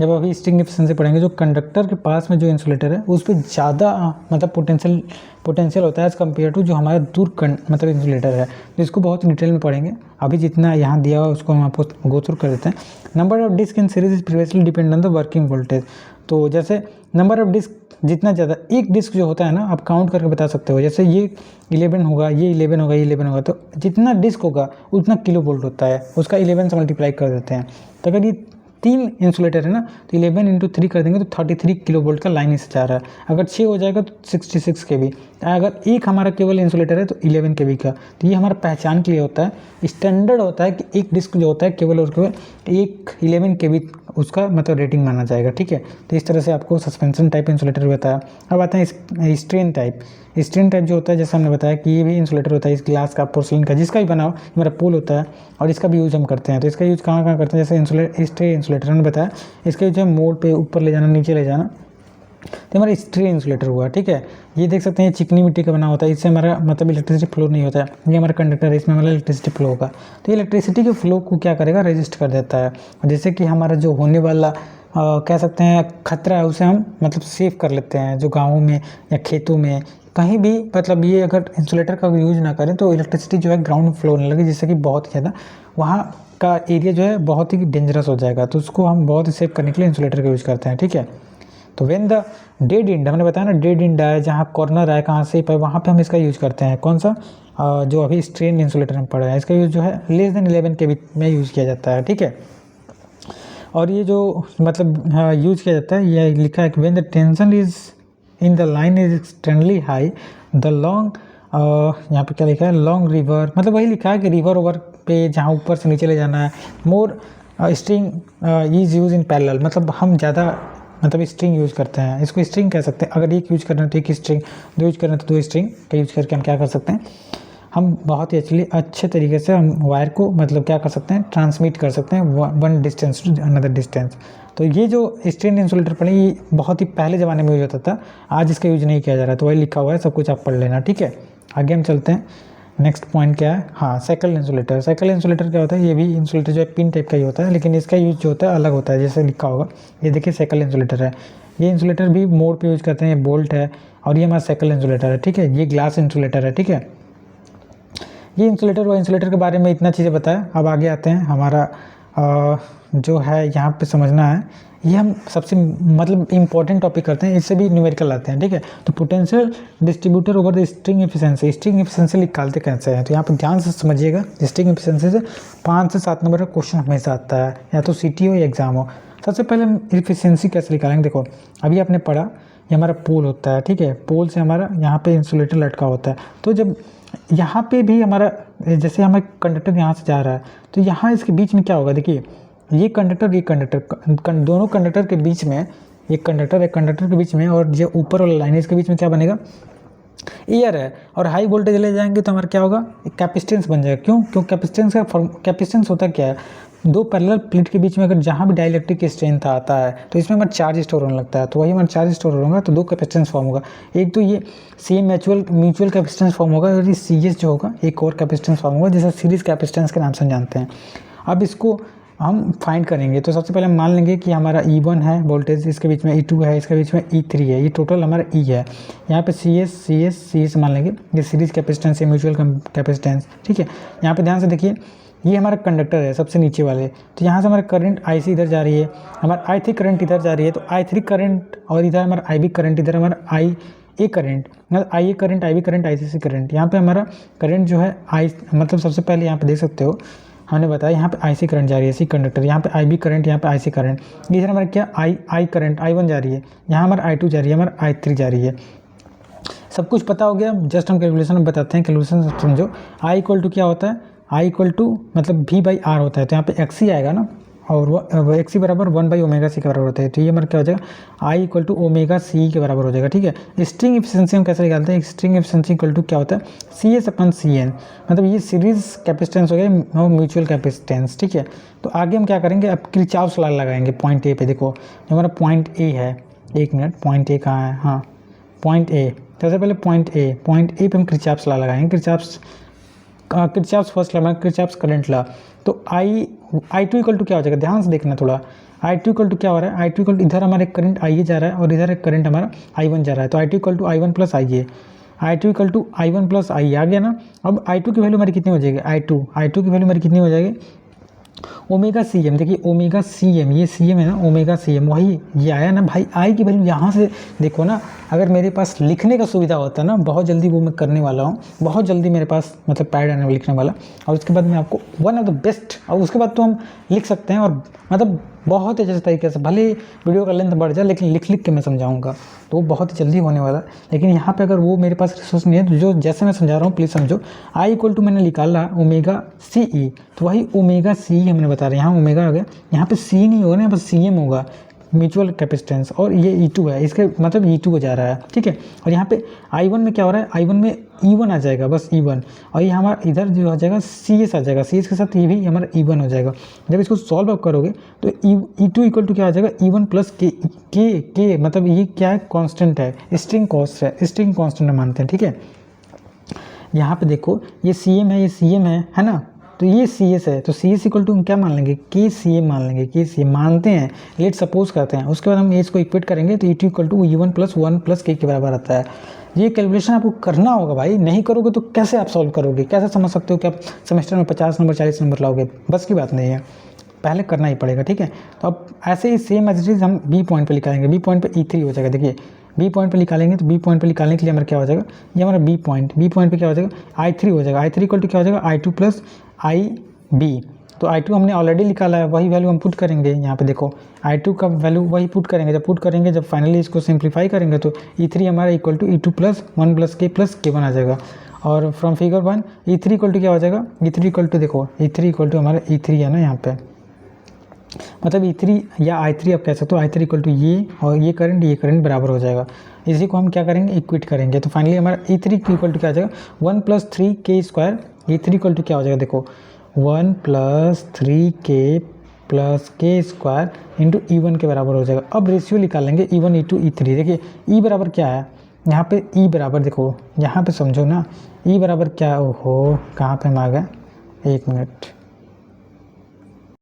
जब अभी स्ट्रिंग एफिशिएंसी पढ़ेंगे, जो कंडक्टर के पास में जो इंसुलेटर है उस पर ज़्यादा मतलब पोटेंशियल होता है एज़ कम्पेयर टू जो हमारा दूर मतलब इंसुलेटर है, तो इसको बहुत डिटेल में पढ़ेंगे। अभी जितना यहाँ दिया हुआ उसको हम आपको गो थ्रू कर देते हैं। Number of disc in series is previously depend on the working voltage, तो जैसे नंबर ऑफ डिस्क जितना ज़्यादा, एक डिस्क जो होता है ना आप काउंट करके बता सकते हो, जैसे ये 11 होगा, ये 11 होगा, ये 11 होगा, तो जितना डिस्क होगा उतना किलो वोल्ट होता है, उसका 11 से मल्टीप्लाई कर देते हैं। तो अगर ये 3 इंसुलेटर है ना, तो 11 × 3 कर देंगे तो 33 किलो वोल्ट का लाइन इससे जा रहा है। अगर 6 हो जाएगा तो 66 kb। अगर एक हमारा केवल इंसुलेटर है तो 11 kb का। तो ये हमारा पहचान के लिए होता है, स्टैंडर्ड होता है कि एक डिस्क जो होता है केवल और केवल एक 11 kb उसका मतलब रेटिंग माना जाएगा, ठीक है। तो इस तरह से आपको सस्पेंशन टाइप इंसुलेटर बताया। अब आते हैं स्ट्रेन टाइप। स्ट्रेन टाइप जो होता है जैसे हमने बताया कि ये भी इंसुलेटर होता है, इस ग्लास का, पोर्सलिन का, जिसका भी बनाओ, हमारा पोल होता है और इसका भी यूज़ हम करते हैं। तो इसका यूज़ कहाँ कहाँ करते हैं, जैसे स्ट्रे इंसुलेटर हमने बताया, इसका यूज है मोड़ पे ऊपर ले जाना, नीचे ले जाना, तो हमारा स्ट्रे इंसुलेटर हुआ, ठीक है। ये देख सकते हैं चिकनी मिट्टी का बना होता है, इससे हमारा मतलब इलेक्ट्रिसिटी फ्लो नहीं होता है। ये हमारा कंडक्टर है, इसमें हमारा इलेक्ट्रिसिटी फ्लो होगा, तो इलेक्ट्रिसिटी के फ्लो को क्या करेगा, रजिस्ट कर देता है। जैसे कि हमारा जो होने वाला कह सकते हैं खतरा है, उसे हम मतलब सेव कर लेते हैं, जो गाँवों में या खेतों में कहीं भी, मतलब ये अगर इंसुलेटर का यूज ना करें तो इलेक्ट्रिसिटी जो है ग्राउंड फ्लो होने लगे, जिससे कि बहुत ज़्यादा वहाँ का एरिया जो है बहुत ही डेंजरस हो जाएगा, तो उसको हम बहुत सेव करने के लिए इंसुलेटर का यूज़ करते हैं, ठीक है। तो व्हेन द डेड एंड, हमने बताया ना डेड एंड है, जहाँ कॉर्नर है, कहाँ से वहाँ पे हम इसका यूज़ करते हैं। कौन सा जो अभी स्ट्रेन इंसुलेटर में पड़ा है, इसका यूज़ जो है लेस देन 11 kb में यूज़ किया जाता है, ठीक है। और ये जो मतलब यूज़ किया जाता है, ये लिखा है कि when the tension is in the line is extremely high the long, यहाँ पे क्या लिखा है, लॉन्ग रिवर, मतलब वही लिखा है कि रिवर ओवर पे जहाँ ऊपर से नीचे ले जाना है। More string is use in parallel, मतलब हम ज़्यादा मतलब स्ट्रिंग यूज़ करते हैं, इसको स्ट्रिंग कह सकते हैं। अगर एक यूज़ करना है तो एक स्ट्रिंग, दो यूज़ करना है तो 2 स्ट्रिंग का यूज़ करके हम क्या कर सकते हैं, हम बहुत ही एक्चुअली अच्छे तरीके से हम वायर को मतलब क्या कर सकते हैं, ट्रांसमिट कर सकते हैं one distance to another distance. तो ये जो स्ट्रेन इंसुलेटर पड़े, ये बहुत ही पहले ज़माने में यूज होता था, आज इसका यूज नहीं किया जा रहा है, तो वही लिखा हुआ है, सब कुछ आप पढ़ लेना, ठीक है। आगे हम चलते हैं। नेक्स्ट पॉइंट क्या है, हाँ साइकिल इंसुलेटर। साइकिल इंसुलेटर क्या होता है, ये भी इंसुलेटर जो है पिन टाइप का ही होता है, लेकिन इसका यूज जो होता है अलग होता है, जैसे लिखा होगा, ये देखिए साइकिल इंसुलेटर है। ये इंसुलेटर भी मोड़ पे यूज करते हैं, ये बोल्ट है, और ये हमारा साइकिल इंसुलेटर है, ठीक है। ये ग्लास इंसुलेटर है, ठीक है। ये इंसुलेटर व इंसुलेटर के बारे में इतना चीज़ें बताया। अब आगे आते हैं, हमारा जो है यहाँ पे समझना है, ये हम सबसे मतलब इंपॉर्टेंट टॉपिक करते हैं, इससे भी न्यूमेरिकल आते हैं, ठीक है। तो potential distributor over the string efficiency, string efficiency निकालते कैसे हैं, तो यहाँ पर ध्यान से समझिएगा। स्ट्रिंग एफिशिएंसी से 5 से 7 नंबर का क्वेश्चन हमेशा आता है, या तो सीटी हो या एग्जाम हो। सबसे पहले हम एफिशिएंसी कैसे निकालेंगे, देखो अभी आपने पढ़ा, ये हमारा पोल होता है, ठीक है। पोल से हमारा यहाँ पे इंसुलेटर लटका होता है, तो जब यहाँ पे भी हमारा जैसे हमें कंडक्टर यहाँ से जा रहा है तो यहाँ इसके बीच में क्या होगा, देखिए ये कंडक्टर दोनों कंडक्टर के बीच में, एक कंडक्टर के बीच में, और जो ऊपर वाला लाइन है इसके बीच में क्या बनेगा, एयर है। और हाई वोल्टेज ले जाएंगे तो हमारा क्या होगा, कैपेसिटेंस बन जाएगा। क्यों कैपेसिटेंस होता क्या है, दो पैरेलल प्लेट के बीच में अगर जहाँ भी डाइलेक्ट्रिक स्ट्रेंथ आता है तो इसमें हमारा चार्ज स्टोर होने लगता है, तो वही हमारा चार्ज स्टोर होगा तो दो कैपेसिटेंस फॉर्म होगा। एक तो ये सेम म्यूचुअल कैपेसिटेंस फॉर्म होगा, और ये CS जो होगा एक और कैपेसिटेंस फॉर्म होगा, जिसे सीरीज कैपेसिटेंस के नाम से जानते हैं। अब इसको हम फाइंड करेंगे तो सबसे पहले हम मान लेंगे कि हमारा E1 है वोल्टेज, इसके बीच में E2 है, इसके बीच में E3 है, ये टोटल हमारा E है। यहाँ पे CS मान लेंगे, ये सीरीज कैपेसिटेंस है, म्यूचुअल कैपेसिटेंस, ठीक है। यहाँ पे ध्यान से देखिए, ये हमारा कंडक्टर है सबसे नीचे वाले, तो यहाँ से हमारा करंट IC इधर जा रही है, हमारा I3 करंट इधर जा रही है, तो I3 करंट और इधर हमारा IB करंट, इधर हमारा IA करंट, मतलब IA current, IB current, ICC current. यहाँ पे हमारा करंट जो है मतलब सबसे पहले यहाँ पे देख सकते हो हमने बताया यहाँ पे IC करंट जा रही है, सी कंडक्टर, यहाँ पे IB करंट, यहाँ पे IC करंट, इधर हमारा क्या I करंट I1 जा रही है, यहाँ हमारा I2 जा रही है, हमारा I3 जा रही है। सब कुछ पता हो गया, जस्ट हम कैलकुलेशन में बताते हैं, कैलकुलेशन समझो। I इक्वल टू क्या होता है, I इक्वल टू मतलब V/R होता है, तो यहाँ पे XC आएगा ना, और वो XC बराबर 1/ω c के बराबर होता है, तो ये हमारा क्या हो जाएगा, I इक्वल टू ω/c के बराबर हो जाएगा, ठीक है। स्ट्रिंग एफिशिएंसी हम कैसे निकालते हैं, स्ट्रिंग एफिशिएंसी इक्वल टू क्या होता है, CS/CN, मतलब ये सीरीज कैपेसिटेंस हो गया और म्यूचुअल कैपेसिटेंस, ठीक है। तो आगे हम क्या करेंगे, अब किरचॉफ लॉ लगाएंगे पॉइंट ए पे। देखो जो हमारा पॉइंट ए है, एक मिनट, पॉइंट ए कहाँ है, हाँ पॉइंट ए, सबसे पहले पॉइंट ए पे हम किरचॉफ लॉ लगाएंगे, Kirchhoff first law, Kirchhoff current law. तो I2 इक्वल टू क्या हो जाएगा, ध्यान से देखना थोड़ा, I2 इक्वल टू क्या हो रहा है, I2 इक्वल टू इधर हमारे करंट IA जा रहा है और इधर एक करंट हमारा I1 जा रहा है, तो I2 equal to I1 plus IA, I2 equal to I1 plus IA आ गया ना। अब I2 की वैल्यू हमारी कितनी हो जाएगी, I2 की वैल्यू हमारी कितनी हो जाएगी, ω/CM, देखिए ω/CM, ये CM है ना, ω/CM, वही ये आया ना भाई। I की वैल्यू यहाँ से देखो ना, अगर मेरे पास लिखने का सुविधा होता ना, बहुत जल्दी वो मैं करने वाला हूँ, बहुत जल्दी मेरे पास मतलब पैड आने लिखने वाला, और उसके बाद मैं आपको वन ऑफ द बेस्ट, और उसके बाद तो हम लिख सकते हैं, और मतलब बहुत ही अच्छे तरीके से, भले वीडियो का लेंथ बढ़ जाए लेकिन लिख के मैं समझाऊंगा, तो वो बहुत ही जल्दी होने वाला है। लेकिन यहाँ पे अगर वो मेरे पास रिसोर्स नहीं है, तो जो जैसे मैं समझा रहा हूँ प्लीज़ समझो। I इक्वल टू मैंने निकाला ω/CE, तो वही ω/CE हमने बता रहे हैं, यहाँ ओमेगा आ गया, यहाँ पे C नहीं होगा ना, यहाँ पर CM होगा, म्यूचुअल कैपेसिटेंस, और ये E2 है, इसके मतलब E2 को जा रहा है, ठीक है। और यहाँ पे I1 में क्या हो रहा है, I1 में E1 आ जाएगा, बस E1, और ये हमारा इधर जो आ जाएगा CS आ जाएगा, CS के साथ ये भी हमारा E1 हो जाएगा। जब इसको सॉल्व अप करोगे तो E2 इक्वल टू क्या आ जाएगा, E1 प्लस के, मतलब ये क्या है, कॉन्स्टेंट है, स्ट्रिंग कॉन्स्टेंट मानते हैं, ठीक है। यहाँ पे देखो ये CM है, ये CM है ना, तो ये CS है, तो CS इक्वल टू हम क्या मान लेंगे, KCM मान लेंगे, KCM मानते हैं, लेट सपोज करते हैं। उसके बाद हम इसको इक्वेट करेंगे तो E2 equal to E1 plus 1 plus K के बराबर आता है। ये कैलकुलेशन आपको करना होगा भाई, नहीं करोगे तो कैसे आप सॉल्व करोगे, कैसे समझ सकते हो कि आप सेमेस्टर में 50 नंबर 40 नंबर लाओगे, बस की बात नहीं है, पहले करना ही पड़ेगा, ठीक है। तो अब ऐसे ही सेम एज इट इज हम B पॉइंट पर निकालेंगे, B पॉइंट पर E3 हो जाएगा। देखिए B पॉइंट पे निकालेंगे, तो B पॉइंट पे निकालने के लिए हमारा क्या हो जाएगा, ये हमारा B पॉइंट पे क्या हो जाएगा, I3 हो जाएगा, I3 इक्वल टू क्या हो जाएगा, I2 प्लस IB। तो I2 हमने ऑलरेडी निकाला है, वही वैल्यू हम पुट करेंगे यहाँ पे। देखो I2 का वैल्यू वही पुट करेंगे, जब फाइनली इसको सिंप्लीफाई करेंगे तो E3 हमारा equal to E2 plus 1 plus K1 आ जाएगा। और from figure 1 E3 equal to क्या हो जाएगा, E3 इक्वल टू देखो, E3 इक्वल टू हमारा E3 है ना यहाँ पे, मतलब E3 या I3 आप कह सकते हो, I3 इक्वल टू ये और ये करंट बराबर हो जाएगा। इसी को हम क्या करेंगे, इक्विट करेंगे, तो फाइनली हमारा E3 इक्वल टू क्या आ जाएगा, 1 plus 3K square. E3 equal to क्या हो जाएगा, देखो 1 plus 3K plus K square into E1 के बराबर हो जाएगा। अब रेशियो निकालेंगे E1 E2 E3। देखिए E बराबर क्या है, यहाँ पे E बराबर देखो, यहाँ पे समझो ना, E बराबर क्या, ओहो कहाँ पे हम आ गए, एक minute,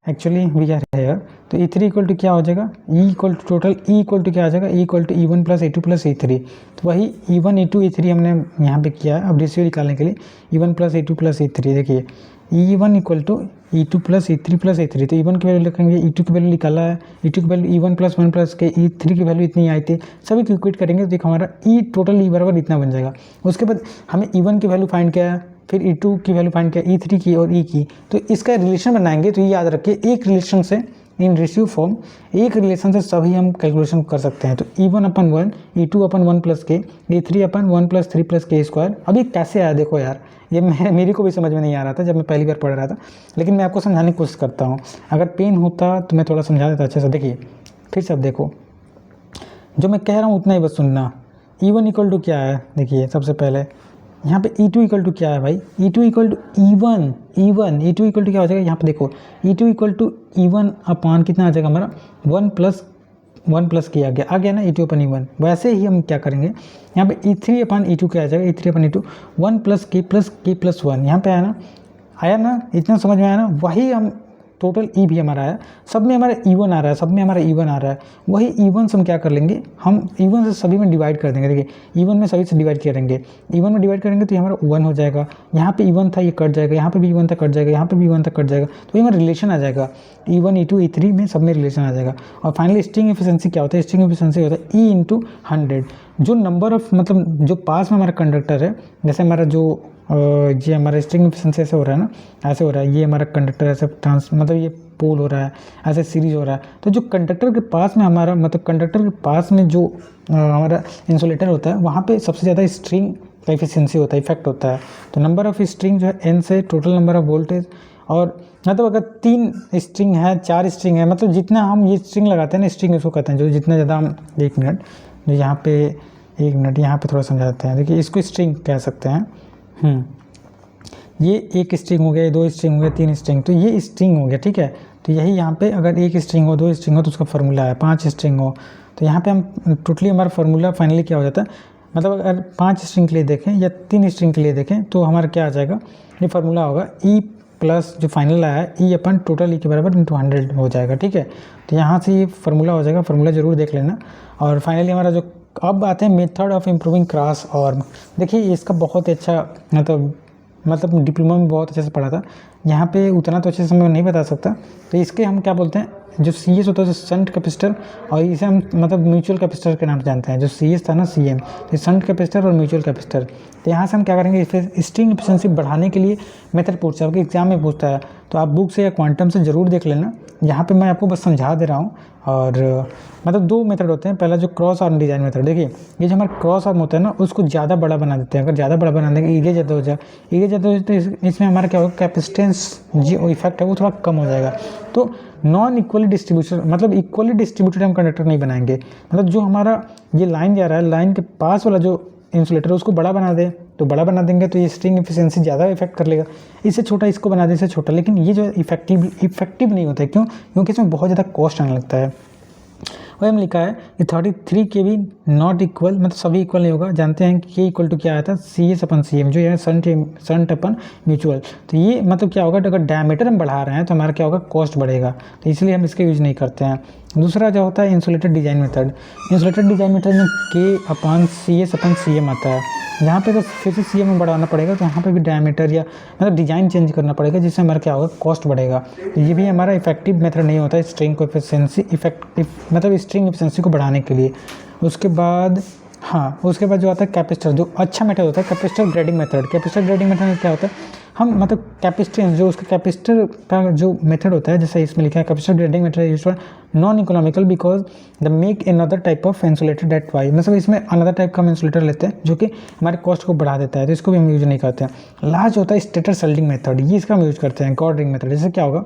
actually we are here. तो E3 इक्वल टू क्या हो जाएगा, E equal to total E equal to क्या आ जाएगा, E equal to E1 plus E2 plus E3। तो वही E1 E2 E3 हमने यहाँ पे किया है। अब रेशियो निकालने के लिए E1 plus E2 plus E3, देखिए E1 equal to E2 plus E3 plus E3, तो E1 की वैल्यू लिखेंगे, E2 की वैल्यू निकाला है, E2 की वैल्यू E1 प्लस 1 प्लस के, E3 की वैल्यू इतनी आई थी, सभी को इक्वेट करेंगे तो देखो हमारा E टोटल E बराबर इतना बन जाएगा। उसके बाद हमें E1 की वैल्यू फाइंड किया है, फिर E2 की वैल्यू फाइंड किया, E3 की और E की, तो इसका रिलेशन बनाएंगे। तो ये याद रखिए, एक रिलेशन से इन रेशियो फॉर्म एक रिलेशन से सभी हम कैलकुलेशन कर सकते हैं। तो E1/1, E2/1 प्लस के, E3/1 प्लस 3 प्लस के स्क्वायर। अभी कैसे आया देखो यार, ये मेरे को भी समझ में नहीं आ रहा था जब मैं पहली बार पढ़ रहा था, लेकिन मैं आपको समझाने की कोशिश करता हूँ। अगर पेन होता तो मैं थोड़ा समझा देता अच्छे से। देखिए फिर से अब देखो, जो मैं कह रहा हूँ उतना ही बस सुनना। E1 इक्वल टू क्या है, देखिए सबसे पहले यहाँ पे E2 इक्वल टू क्या है भाई, E2 equal to E1 E2 equal to क्या हो जाएगा, यहाँ पे देखो E2 इक्वल टू E1 अपान कितना आ जाएगा हमारा 1 प्लस किया गया आ गया ना E2/E1। वैसे ही हम क्या करेंगे यहाँ पे E3/E2 क्या आ जाएगा, E3/E2 1 प्लस के प्लस 1। यहाँ पे आया ना, इतना समझ में आया ना। वही हम टोटल ई भी हमारा है, सब में हमारा E1 आ रहा है, सब में हमारा E1 आ रहा है। वही E1 से हम क्या कर लेंगे, हम E1 से सभी में डिवाइड कर देंगे। देखिए E1 में सभी से डिवाइड करेंगे, E1 में डिवाइड करेंगे तो ये हमारा 1 हो जाएगा। यहाँ पे E1 था ये कट जाएगा, यहाँ पे भी E1 था कट जाएगा, यहाँ पे भी E1 था कट जाएगा। तो ये हमारा रिलेशन आ जाएगा, E1 E2 E3 में सब में रिलेशन आ जाएगा। और फाइनली स्ट्रिंग एफिशिएंसी क्या होता है, स्ट्रिंग एफिशिएंसी होता है E/100। जो नंबर ऑफ मतलब जो पास में हमारा कंडक्टर है, जैसे हमारा जो ये हमारा स्ट्रिंग एफिशिएंसी ऐसे हो रहा है ना, ऐसे हो रहा है, ये हमारा कंडक्टर ऐसे मतलब ये पोल हो रहा है, ऐसे सीरीज हो रहा है। तो जो कंडक्टर के पास में हमारा मतलब कंडक्टर के पास में जो हमारा इंसुलेटर होता है, वहाँ पे सबसे ज़्यादा स्ट्रिंग का एफिशिएंसी होता है, इफेक्ट होता है। तो नंबर ऑफ स्ट्रिंग जो है n से टोटल नंबर ऑफ वोल्टेज, और मतलब अगर 3 स्ट्रिंग है 4 स्ट्रिंग है, मतलब जितना हम ये स्ट्रिंग लगाते हैं ना, स्ट्रिंग इसको कहते हैं, जो जितना ज़्यादा हम 1 मिनट जो यहाँ पे 1 मिनट यहाँ पे थोड़ा समझाते हैं। देखिए इसको स्ट्रिंग कह सकते हैं। ये एक स्ट्रिंग हो गया, 2 स्ट्रिंग हो गया, 3 स्ट्रिंग, तो ये स्ट्रिंग हो गया, ठीक है। तो यही यहाँ पे अगर 1 स्ट्रिंग हो, 2 स्ट्रिंग हो तो उसका फार्मूला है, 5 स्ट्रिंग हो तो यहाँ पे हम टोटली हमारा फार्मूला फाइनली क्या हो जाता है, मतलब अगर 5 स्ट्रिंग के लिए देखें या 3 स्ट्रिंग के लिए देखें तो हमारा क्या आ जाएगा, ये फार्मूला होगा E प्लस जो फाइनल आया है E टोटल E के बराबर × 100 हो जाएगा, ठीक है। तो यहाँ से ये फार्मूला हो जाएगा, फार्मूला जरूर देख लेना। और फाइनली हमारा जो अब आते हैं method of improving cross arm. देखिए इसका बहुत ही अच्छा मतलब डिप्लोमा में बहुत अच्छे से पढ़ा था, यहाँ पे उतना तो अच्छे से मैं नहीं बता सकता। तो इसके हम क्या बोलते हैं, जो CS होता है शंट कैपेसिटर, और इसे हम मतलब म्यूचुअल कैपेसिटर के नाम से जानते हैं। जो CS था ना CM, तो शंट कैपेसिटर और म्यूचुअल कैपेसिटर। तो यहाँ से हम क्या करेंगे, फिर स्ट्रिंग एफिशिएंसी बढ़ाने के लिए मेथड पूछता है, आपके एग्जाम में पूछता है, तो आप बुक से या क्वांटम से ज़रूर देख लेना। यहाँ पे मैं आपको बस समझा दे रहा हूँ। और मतलब 2 मेथड होते हैं, पहला जो क्रॉस आर्म डिजाइन मेथड। देखिए ये जो हमारा क्रॉस आर्म होता है ना, उसको ज़्यादा बड़ा बना देते हैं। अगर ज़्यादा बड़ा बना देंगे, एरिया ज़्यादा हो जाए, एरिया ज़्यादा हो जाए तो इसमें हमारा क्या होगा, कैपेसिटेंस जो इफेक्ट है वो थोड़ा कम हो जाएगा। तो नॉन इक्वली डिस्ट्रीब्यूशन मतलब इक्वली डिस्ट्रीब्यूटेड हम कंडक्टर नहीं बनाएंगे। मतलब जो हमारा ये लाइन जा रहा है, लाइन के पास वाला जो इंसुलेटर है उसको बड़ा बना दे, तो बड़ा बना देंगे तो ये स्ट्रिंग एफिशिएंसी ज़्यादा इफेक्ट कर लेगा। इससे छोटा इसको बना दे, इससे छोटा, लेकिन ये जो इफेक्टिव नहीं होता है। क्यों? क्योंकि इसमें बहुत ज़्यादा कॉस्ट आने लगता है। वही हम लिखा है कि 33 के भी नॉट इक्वल, मतलब सभी इक्वल नहीं होगा। जानते हैं कि K इक्वल टू क्या आया था, CS/CM, जो है शंट अपन म्यूचुअल। तो ये मतलब क्या होगा, अगर डायमीटर हम बढ़ा रहे हैं तो हमारा क्या होगा, कॉस्ट बढ़ेगा, तो इसलिए हम इसका यूज नहीं करते हैं। दूसरा जो होता है insulated design method. Insulated design method में K/CS/CM आता है। यहाँ पे तो फिर से CM में बढ़ाना पड़ेगा, तो यहाँ पे भी डायमीटर या मतलब डिज़ाइन चेंज करना पड़ेगा, जिससे हमारा क्या होगा, कॉस्ट बढ़ेगा। तो ये भी हमारा इफेक्टिव मेथड नहीं होता है स्ट्रिंग को एफिशिएंसी मतलब स्ट्रिंग एफिशिएंसी को बढ़ाने के लिए। उसके बाद उसके बाद जो आता है कैपेसिटर, जो अच्छा मेथड होता है capacitor grading method. Capacitor grading method में क्या होता है, हम मतलब कैपेसिटेंस जो उसका कैपेसिटर का जो मेथड होता है, जैसे इसमें लिखा है capacitor grading method is non economical because the make another type of insulator that why. मतलब इसमें अनदर टाइप का हम इंसुलेटर लेते हैं जो कि हमारे कॉस्ट को बढ़ा देता है, तो इसको भी हम यूज नहीं करते हैं। लास्ट होता है स्टेटर सेल्डिंग मेथड, ये इसका हम यूज करते हैं। गॉड रिंग मेथड, जैसे क्या होगा,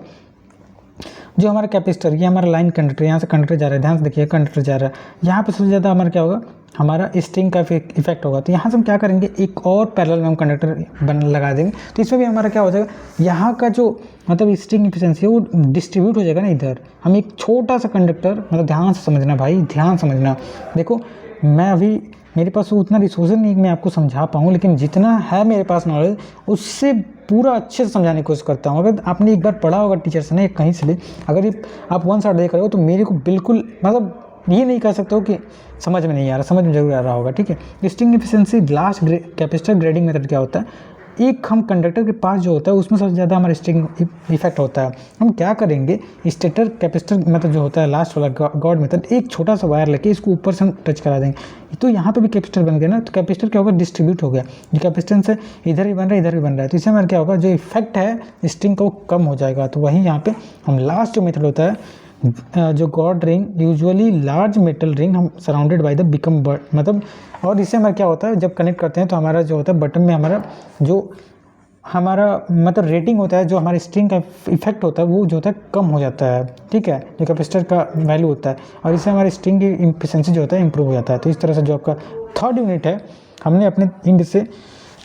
जो हमारा कैपेसिटर, ये हमारा लाइन कंडक्टर, यहाँ से कंडक्टर जा रहा है, ध्यान से देखिए कंडक्टर जा रहा है, यहाँ पे सबसे ज़्यादा हमारा क्या होगा, हमारा स्ट्रिंग का इफेक्ट होगा। तो यहाँ से हम क्या करेंगे, एक और पैरेलल में हम कंडक्टर लगा देंगे, तो इसमें भी हमारा क्या हो जाएगा, यहाँ का जो मतलब स्ट्रिंग एफिशिएंसी है वो डिस्ट्रीब्यूट हो जाएगा ना इधर। हम एक छोटा सा कंडक्टर, मतलब ध्यान से समझना भाई, ध्यान समझना। देखो मैं अभी मेरे पास उतना रिसोर्स नहीं कि मैं आपको समझा पाऊँ, लेकिन जितना है मेरे पास नॉलेज उससे पूरा अच्छे से समझाने की कोशिश करता हूँ। अगर आपने एक बार पढ़ा होगा टीचर से ना या कहीं से भी, अगर ये आप 1 शॉट देख रहे हो तो मेरे को बिल्कुल मतलब ये नहीं कह सकते हो कि समझ में नहीं आ रहा, समझ में जरूर आ रहा होगा, ठीक है। String efficiency last capacitor grading method क्या होता है, एक हम कंडक्टर के पास जो होता है उसमें सबसे ज़्यादा हमारा स्ट्रिंग इफेक्ट होता है। हम क्या करेंगे, स्टेटर कैपेसिटर मेथड जो होता है लास्ट वाला गॉड मेथड, एक छोटा सा वायर लेके इसको ऊपर से हम टच करा देंगे, तो यहाँ पे भी कैपेसिटर बन गया ना। तो कैपेसिटर क्या होगा, डिस्ट्रीब्यूट हो गया, जो कैपेसिटेंस है इधर भी बन रहा है इधर भी बन रहा है, तो इससे हमारा क्या होगा, जो इफेक्ट है स्ट्रिंग का वो कम हो जाएगा। तो वहीं यहाँ पे हम लास्ट जो मेथड होता है जो guard ring usually large metal ring हम surrounded by the become but मतलब, और इससे हमारा क्या होता है जब कनेक्ट करते हैं तो हमारा जो होता है बटन में हमारा मतलब रेटिंग होता है, जो हमारे स्ट्रिंग का इफेक्ट होता है वो जो होता है कम हो जाता है, ठीक है, जो कैपेसिटर का वैल्यू होता है, और इससे हमारे स्ट्रिंग की एफिशिएंसी जो होता है इंप्रूव हो जाता है। तो इस तरह से जो आपका थर्ड यूनिट है हमने अपने इंड से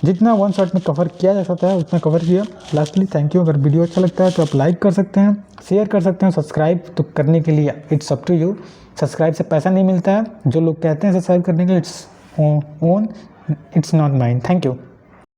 जितना वन शॉट में कवर किया जा सकता है उतना कवर किया। Lastly thank you. अगर वीडियो अच्छा लगता है तो आप लाइक कर सकते हैं, शेयर कर सकते हैं, सब्सक्राइब तो करने के लिए it's up to you. Subscribe से पैसा नहीं मिलता है, जो लोग कहते हैं सब्सक्राइब करने के लिए its own, it's not mine. Thank you.